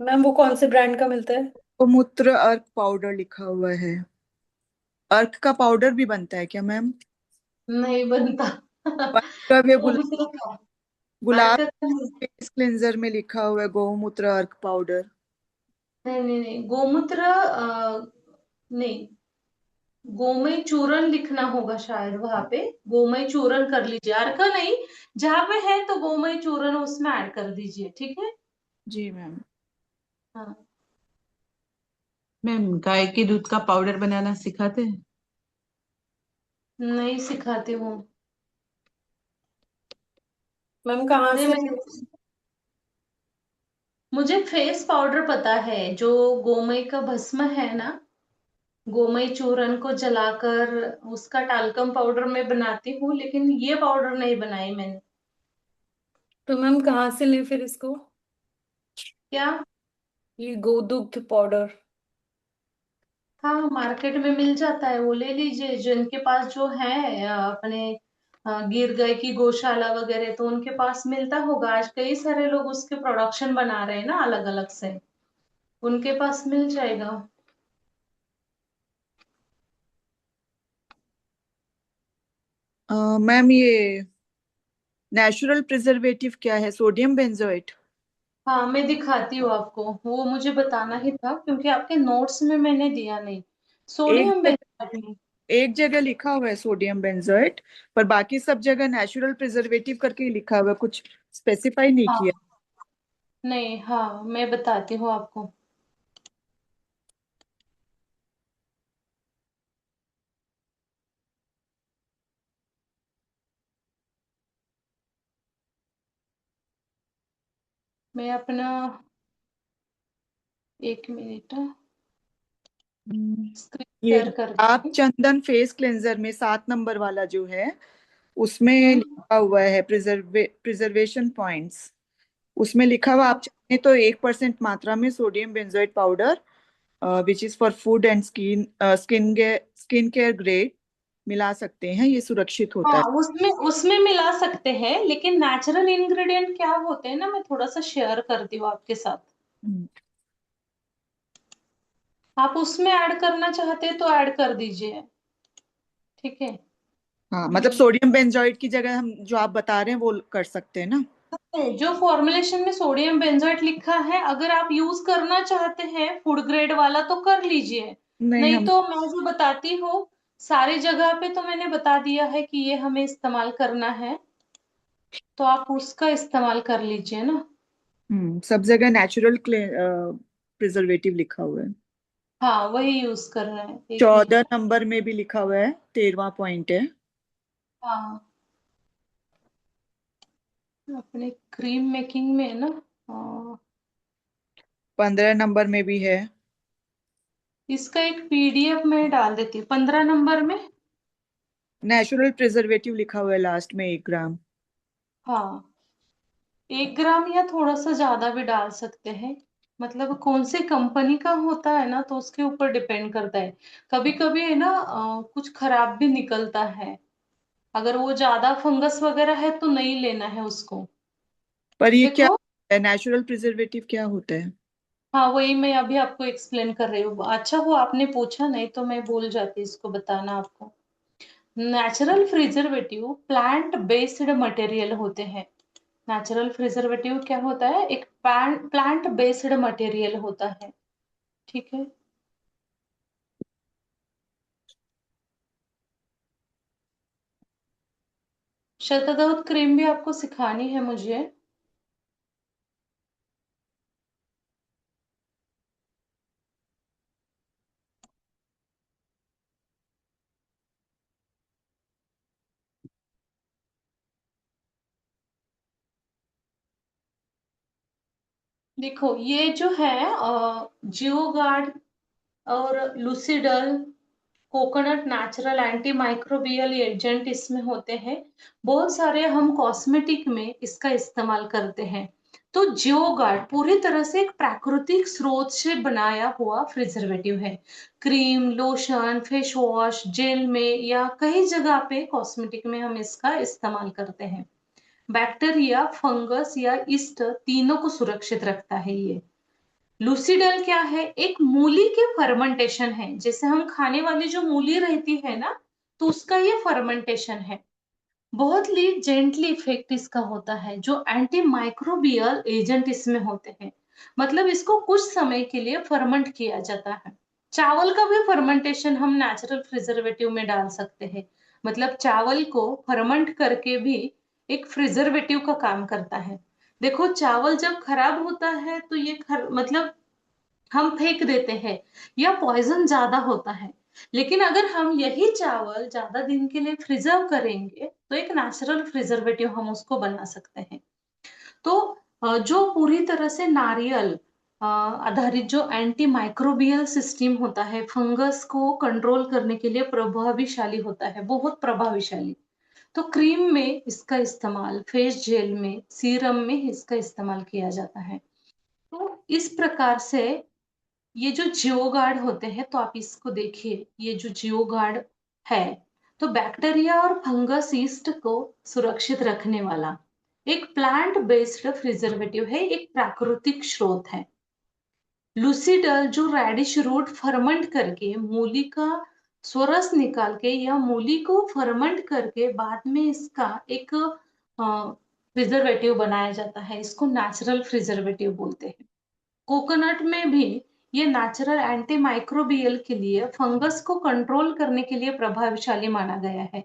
मैम वो कौन से ब्रांड का मिलता है? गौमूत्र अर्क पाउडर लिखा हुआ है। अर्क का पाउडर भी बनता है क्या मैम? नहीं बनता। पंचगव्य गोमूत्र का, अर्क गुलाब का नहीं। फेस क्लेंजर में लिखा हुआ है गौमूत्र अर्क पाउडर। नहीं नहीं नहीं, गोमूत्र नहीं, गोमय चूर्ण लिखना होगा शायद वहां पे। गोमय चूर्ण कर लीजिए, अर्क नहीं, जहां पे है तो गोमय चूर्ण उसमें ऐड कर दीजिए। ठीक है। जी मैम। हाँ, मैम गाय के दूध का पाउडर बनाना सिखाते हैं? नहीं सिखाती हूँ। मैम कहाँ नहीं, से? मुझे फेस पाउडर पता है, जो गोमय का भस्म है ना, गोमय चूर्ण को जलाकर उसका टाल्कम पाउडर मैं बनाती हूँ, लेकिन ये पाउडर नहीं बनाई मैंने। तो मैम कहाँ से लें फिर इसको, क्या? ये गोदुग्ध पाउडर? हाँ, मार्केट में मिल जाता है, वो ले लीजिए। जिनके पास जो है अपने गिर गाय की गौशाला वगैरह, तो उनके पास मिलता होगा। आज कई सारे लोग उसके प्रोडक्शन बना रहे हैं ना अलग अलग से, उनके पास मिल जाएगा। मैम ये नेचुरल प्रिजर्वेटिव क्या है? Sodium benzoate? हाँ, मैं दिखाती हूँ आपको, वो मुझे बताना ही था क्योंकि आपके नोट्स में मैंने दिया नहीं। एक सोडियम जगह बेंजोएट। एक जगह लिखा हुआ है सोडियम बेंजोएट, पर बाकी सब जगह नेचुरल प्रिजर्वेटिव करके ही लिखा हुआ है, कुछ स्पेसिफाई नहीं हाँ, किया। नहीं, हाँ, मैं बताती हूँ आपको। मैं अपना 1 मिनट हम्म, स्क्रीन ये शेयर करती आप हूँ। चंदन फेस क्लेंजर में 7 नंबर वाला जो है, उसमें हम्म। लिखा हुआ है प्रिजर्वेशन पॉइंट्स। उसमें लिखा हुआ, आप चाहें तो 1% मात्रा में sodium benzoate powder which is for food and skin care grade मिला सकते हैं, ये सुरक्षित होता हाँ, है। उसमें उसमें मिला सकते हैं, लेकिन नेचुरल इंग्रेडिएंट क्या होते हैं ना, मैं थोड़ा सा शेयर करती हूँ आपके साथ। हम्म, आप उसमें ऐड करना चाहते हैं तो ऐड कर दीजिए। ठीक है। हाँ, मतलब सोडियम बेंजोएट की जगह हम जो आप बता रहे हैं वो कर सकते हैं ना? जो फॉर्मुलेशन में सोडियम बेंजोएट लिखा है, अगर आप यूज करना चाहते हैं फूड ग्रेड वाला तो कर लीजिए। नहीं, नहीं हम तो मैं जो बताती हूँ सारी जगह पे, तो मैंने बता दिया है कि ये हमें इस्तेमाल करना है, तो आप उसका इस्तेमाल कर लीजिए ना। सब जगह नेचुरल प्रिजर्वेटिव लिखा हुआ है। हाँ, वही यूज कर रहे हैं, 1 मिनट। 14 नंबर में भी लिखा हुआ है, 13वां पॉइंट है। हाँ, अपने क्रीम मेकिंग में ना। हाँ, 15 नंबर में भी है। इसका एक पीडीएफ में डाल देती हूँ 15 नंबर में। नेचुरल प्रिजर्वेटिव लिखा हुआ है लास्ट में, 1 ग्राम। हाँ, 1 ग्राम या थोड़ा सा ज्यादा भी डाल सकते हैं। मतलब कौन सी कंपनी का होता है ना, तो उसके ऊपर डिपेंड करता है। कभी कभी है ना, कुछ खराब भी निकलता है। अगर वो ज्यादा फंगस वगैरह है तो नहीं लेना है उसको। पर ये क्या देखो। है? नेचुरल प्रिजर्वेटिव क्या होता है? हाँ, वही मैं अभी आपको एक्सप्लेन कर रही हूँ। अच्छा हुआ आपने पूछा, नहीं तो मैं भूल जाती इसको बताना आपको। Natural preservative plant based material होते हैं। नेचुरल प्रिजर्वेटिव क्या होता है? एक प्लांट बेस्ड मटेरियल होता है। ठीक है। शतदूत क्रीम भी आपको सिखानी है मुझे। देखो, ये जो है जियोगार्ड और Leucidal coconut natural anti microbial agent इसमें होते हैं। बहुत सारे हम कॉस्मेटिक में इसका इस्तेमाल करते हैं। तो जियोगार्ड पूरी तरह से एक प्राकृतिक स्रोत से बनाया हुआ प्रिजर्वेटिव है। Cream, lotion, face wash, gel में या कई जगह पे कॉस्मेटिक में हम इसका इस्तेमाल करते हैं। बैक्टीरिया, फंगस या ईस्ट तीनों को सुरक्षित रखता है ये। लूसीडल क्या है? एक मूली के फर्मेंटेशन है, जैसे हम खाने वाली जो मूली रहती है ना, तो उसका ये फर्मेंटेशन है। बहुत ही जेंटली इफेक्ट इसका होता है। जो एंटी माइक्रोबियल एजेंट इसमें होते हैं, मतलब इसको कुछ समय के लिए फर्मेंट किया जाता है। चावल का भी फर्मेंटेशन हम नेचुरल प्रिजर्वेटिव में डाल सकते हैं। मतलब चावल को फर्मेंट करके भी एक प्रिजर्वेटिव का काम करता है। देखो, चावल जब खराब होता है तो ये मतलब हम फेंक देते हैं, या पॉइजन ज्यादा होता है। लेकिन अगर हम यही चावल ज्यादा दिन के लिए प्रिजर्व करेंगे तो एक नेचुरल प्रिजर्वेटिव हम उसको बना सकते हैं। तो जो पूरी तरह से नारियल आधारित जो एंटी माइक्रोबियल सिस्टम होता है, फंगस को कंट्रोल करने के लिए प्रभाविशाली होता है, बहुत प्रभाविशाली। तो क्रीम में इसका इस्तेमाल, फेस जेल में, सीरम में इसका इस्तेमाल किया जाता है। तो इस प्रकार से ये जो जियो गार्ड होते हैं, तो आप इसको देखिए, ये जो जियो गार्ड है, तो बैक्टीरिया और फंगस ईस्ट को सुरक्षित रखने वाला एक प्लांट बेस्ड प्रिजर्वेटिव है, एक प्राकृतिक स्रोत है। लूसीडल जो रेडिश रूट फर्मेंट करके मूली का स्वरस निकाल के या मूली को फर्मेंट करके बाद में इसका एक प्रिजर्वेटिव बनाया जाता है। इसको नेचुरल प्रिजर्वेटिव बोलते हैं। कोकोनट में भी ये नेचुरल एंटी माइक्रोबियल के लिए फंगस को कंट्रोल करने के लिए प्रभावशाली माना गया है।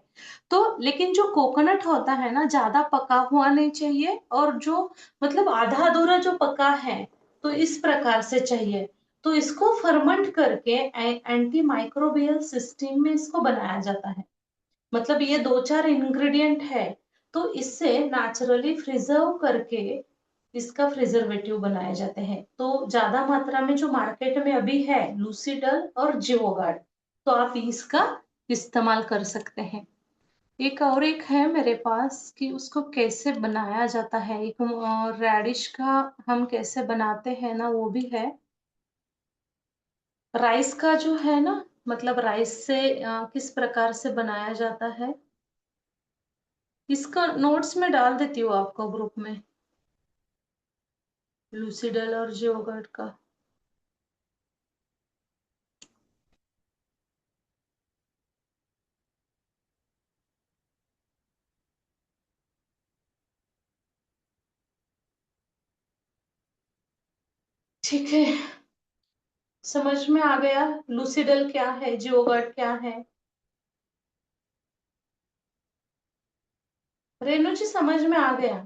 तो लेकिन जो कोकोनट होता है ना, ज्यादा पका हुआ नहीं चाहिए, और जो मतलब आधा अधूरा जो पका है तो इस प्रकार से चाहिए। तो इसको फर्मेंट करके एंटी माइक्रोबियल सिस्टम में इसको बनाया जाता है। मतलब ये दो चार इंग्रेडिएंट है, तो इससे नेचुरली प्रिजर्व करके इसका प्रिजर्वेटिव बनाए जाते हैं। तो ज्यादा मात्रा में जो मार्केट में अभी है लूसीडल और जियोगार्ड, तो आप इसका इस्तेमाल कर सकते हैं। एक है मेरे पास कि उसको कैसे बनाया जाता है, एक रेडिश का हम कैसे बनाते हैं ना, वो भी है। राइस का जो है ना, मतलब राइस से किस प्रकार से बनाया जाता है, इसका नोट्स में डाल देती हूँ आपको ग्रुप में, लूसीडल और जियोगार्ड का। ठीक है, समझ में आ गया लूसीडल क्या है, जियोगार्ड क्या है? रेणु जी समझ में आ गया?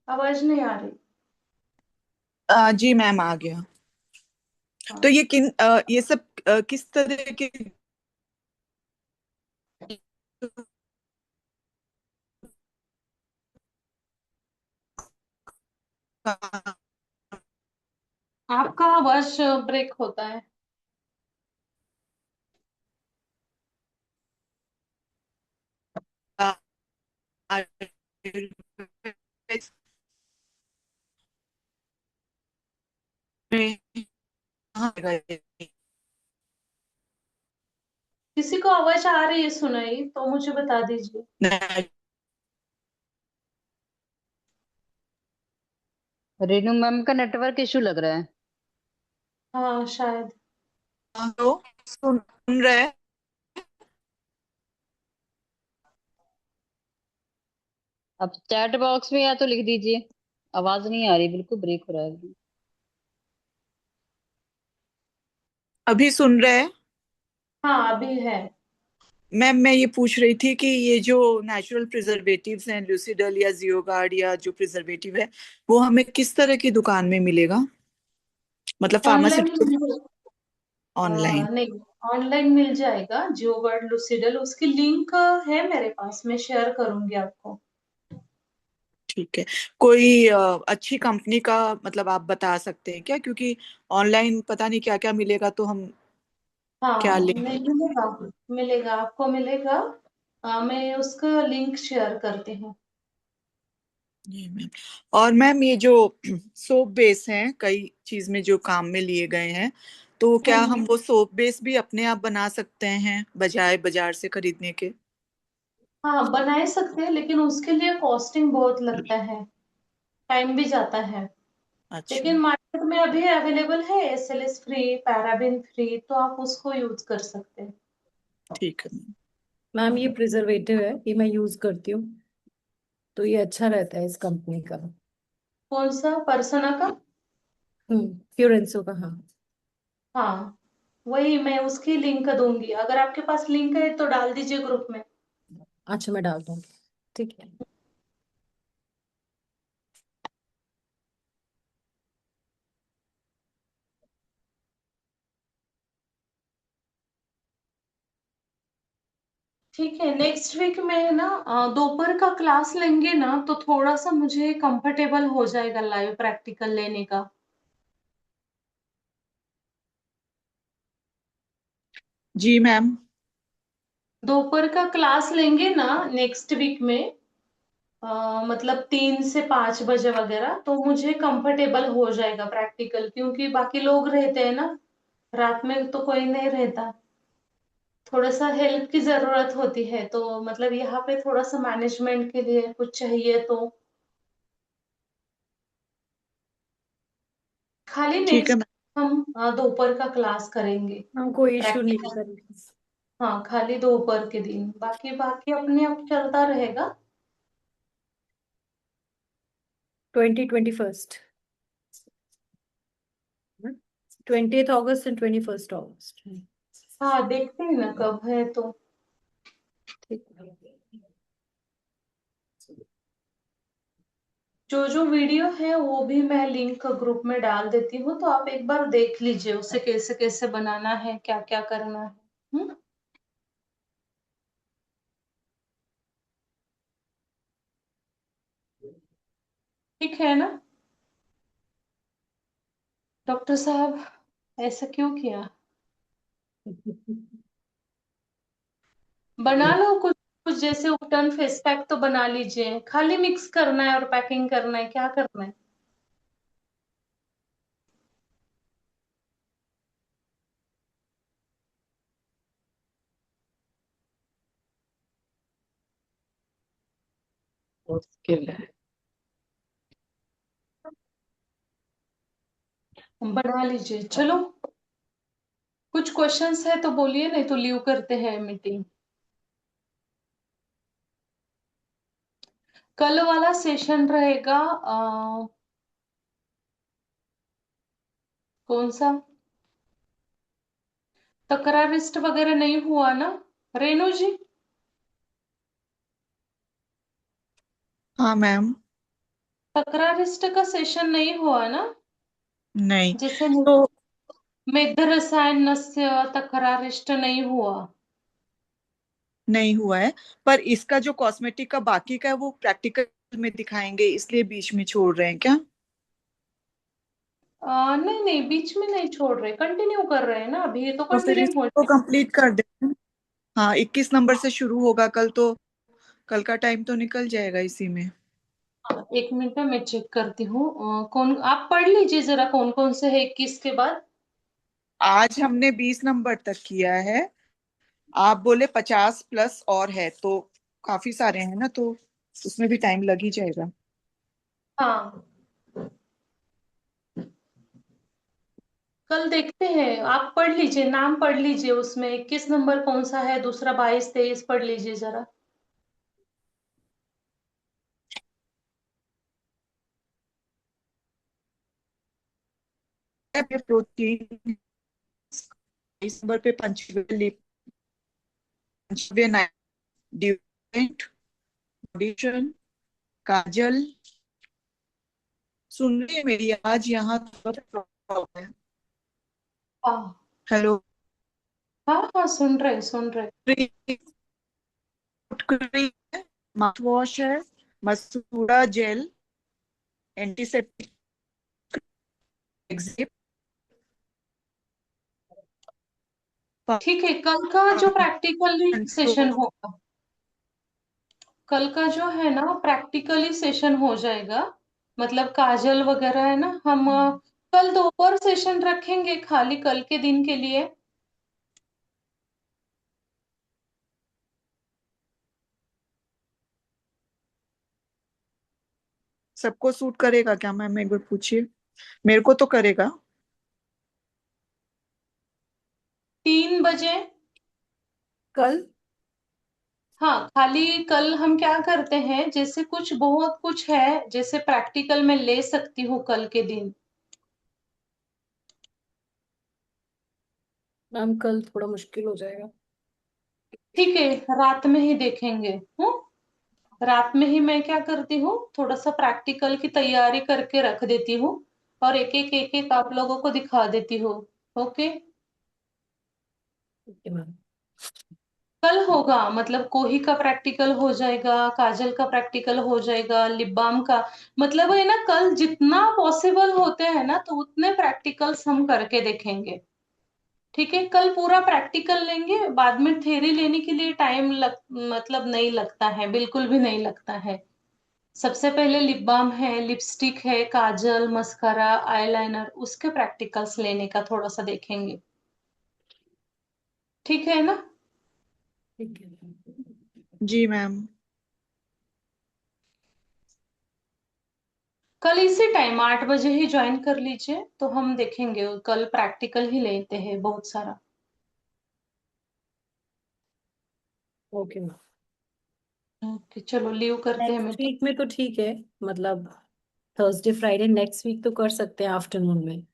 आवाज नहीं आ रही। जी मैम, आ गया। हाँ। तो ये ये सब किस तरह के आपका आवाज ब्रेक होता है। किसी को आवाज आ रही है सुनाई तो मुझे बता दीजिए। रेनू मैम का नेटवर्क इशू लग रहा है। हाँ शायद। हेलो, सुन रहे हैं? अब चैट बॉक्स में या तो लिख दीजिए। आवाज नहीं आ रही, बिल्कुल ब्रेक हो रहा है अभी। अभी सुन रहे हैं? हाँ अभी है। मैम, मैं ये पूछ रही थी कि ये जो नेचुरल प्रिजर्वेटिव्स हैं, लूसीडल या जियोगार्ड या जो प्रिजर्वेटिव है, वो हमें किस तरह की दुकान में मिलेगा? मतलब ऑनलाइन फार्मास्यूटिकल, ऑनलाइन? नहीं, ऑनलाइन मिल जाएगा जियोगार्ड लूसीडल, उसकी लिंक है मेरे पास, मैं शेयर करूंगी आपको। ठीक है। कोई अच्छी कंपनी का मतलब आप बता सकते हैं क्या? क्योंकि ऑनलाइन पता नहीं क्या क्या मिलेगा, तो हम क्या हाँ लें? नहीं, मिलेगा, मिलेगा आपको मिलेगा। मैं उसका लिंक शेयर करती हूँ। जी मैम। और मैम, ये जो सोप बेस हैं, कई चीज में जो काम में लिए गए हैं, तो क्या हम वो सोप बेस भी अपने आप बना सकते हैं बजाय बाजार से खरीदने के? हाँ बना सकते हैं, लेकिन उसके लिए कॉस्टिंग बहुत लगता है, टाइम भी जाता है। अच्छा। लेकिन मार्केट में अभी अवेलेबल है एसएलएस फ्री, पैराबिन फ्री, तो आप उसको यूज कर सकते हैं। ठीक है मैम। मैम ये प्रिजर्वेटिव है, ये मैं यूज करती हूँ, तो ये अच्छा रहता है इस कंपनी का। कौन सा, पर्सना का? फ्योरेंसो का, हाँ। हाँ वही, मैं उसकी लिंक दूंगी, अगर आपके पास लिंक है तो डाल दीजिए ग्रुप में। अच्छा, मैं डाल दूंगी। ठीक है। ठीक है, नेक्स्ट वीक में ना दोपहर का क्लास लेंगे ना, तो थोड़ा सा मुझे कंफर्टेबल हो जाएगा लाइव प्रैक्टिकल लेने का। जी मैम। दोपहर का क्लास लेंगे ना नेक्स्ट वीक में, मतलब 3 से 5 बजे वगैरह, तो मुझे कंफर्टेबल हो जाएगा प्रैक्टिकल, क्योंकि बाकी लोग रहते हैं ना, रात में तो कोई नहीं रहता। थोड़ा सा हेल्प की जरूरत होती है, तो मतलब यहाँ पे थोड़ा सा मैनेजमेंट के लिए कुछ चाहिए तो। खाली ठीक है नेक्स्ट हम दोपहर का क्लास करेंगे हाँ कोई इश्यू नहीं प्रैक्टिकल। करेंगे। हाँ खाली दोपहर के दिन, बाकी बाकी अपने आप चलता रहेगा। 21st, 20th August and 21st August। हाँ देखते हैं ना कब है तो। ठीक। जो जो वीडियो है वो भी मैं लिंक ग्रुप में डाल देती हूँ, तो आप एक बार देख लीजिए उसे कैसे कैसे बनाना है, क्या क्या करना है। ठीक है ना डॉक्टर साहब, ऐसा क्यों किया? बना लो कुछ कुछ, जैसे उपटन फेस पैक तो बना लीजिए, खाली मिक्स करना है और पैकिंग करना है, क्या करना है? मुश्किल है। बना लीजिए चलो। कुछ क्वेश्चंस है तो बोलिए, नहीं तो लीव करते हैं मीटिंग। कल वाला सेशन रहेगा कौन सा? तकरारिस्ट वगैरह नहीं हुआ ना रेणु जी? हाँ मैम। तकरारिस्ट का सेशन नहीं हुआ ना? नहीं जैसे तो मेध रसायन नस्य तकरारिस्ट नहीं हुआ। नहीं हुआ है, पर इसका जो कॉस्मेटिक का बाकी का है वो प्रैक्टिकल में दिखाएंगे, इसलिए बीच में छोड़ रहे हैं क्या? नहीं नहीं, बीच में नहीं छोड़ रहे, कंटिन्यू कर रहे हैं ना, अभी ये तो तो फिर कंटिन्यू हो इसको जाएगा। कंप्लीट कर दें। हाँ 21 नंबर से शुरू होगा कल, तो कल का टाइम तो निकल जाएगा इसी में। एक मिनट में मैं चेक करती हूँ। कौन, आप पढ़ लीजिए जरा कौन कौन से है 21 के बाद। आज हमने 20 नंबर तक किया है, आप बोले 50+ और है, तो काफी सारे हैं ना, तो उसमें भी टाइम लग ही जाएगा। हाँ कल देखते हैं, आप पढ़ लीजिए, नाम पढ़ लीजिए, उसमें 21 नंबर कौन सा है, दूसरा 22 23 पढ़ लीजिए जरा। प्रोटीन 22 नंबर पे पंचवे ड्यूरेंट, ऑडिशन, काजल। सुन रही है मेरी आज यहाँ थोड़ा प्रॉब्लम है। हाँ हेलो। हाँ हाँ, सुन रहे। माउथ वॉश है, मसूड़ा जेल, एंटीसेप्टिक, एग्जिप, ठीक है, कल का जो प्रैक्टिकली सेशन कंट्रोल। होगा, कल का जो है ना प्रैक्टिकली सेशन हो जाएगा, मतलब काजल वगैरह है ना, हम कल दोपहर सेशन रखेंगे खाली कल के दिन के लिए। सबको सूट करेगा क्या मैम, एक बार पूछिए, मेरे को तो करेगा। 3 बजे। कल। हाँ खाली कल हम क्या करते हैं, जैसे कुछ बहुत कुछ है जैसे प्रैक्टिकल में ले सकती हूँ कल के दिन। मैम कल थोड़ा मुश्किल हो जाएगा। ठीक है, रात में ही देखेंगे। हूँ, रात में ही मैं क्या करती हूँ, थोड़ा सा प्रैक्टिकल की तैयारी करके रख देती हूँ, और एक एक आप लोगों को दिखा देती हूँ। ओके। ठीक है मैम। कल होगा, मतलब कोही का प्रैक्टिकल हो जाएगा, काजल का प्रैक्टिकल हो जाएगा, लिप बाम का, मतलब है ना कल जितना पॉसिबल होते हैं ना तो उतने प्रैक्टिकल्स हम करके देखेंगे। ठीक है, कल पूरा प्रैक्टिकल लेंगे, बाद में थ्योरी लेने के लिए टाइम मतलब नहीं लगता है, बिल्कुल भी नहीं लगता है। सबसे पहले लिप बाम है, लिपस्टिक है, काजल, मस्कारा, आईलाइनर, उसके प्रैक्टिकल्स लेने का थोड़ा सा देखेंगे। ठीक है ना? ठीक है मैम। जी मैम। कल इसी टाइम 8 बजे ही ज्वाइन कर लीजिए, तो हम देखेंगे कल प्रैक्टिकल ही लेते हैं बहुत सारा। Okay ma'am. ओके चलो लीव करते हैं नेक्स्ट वीक में तो ठीक है, मतलब थर्सडे फ्राइडे नेक्स्ट वीक तो कर सकते हैं आफ्टरनून में,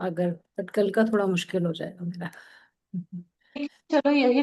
अगर, बट कल का थोड़ा मुश्किल हो जाएगा मेरा। चलो यही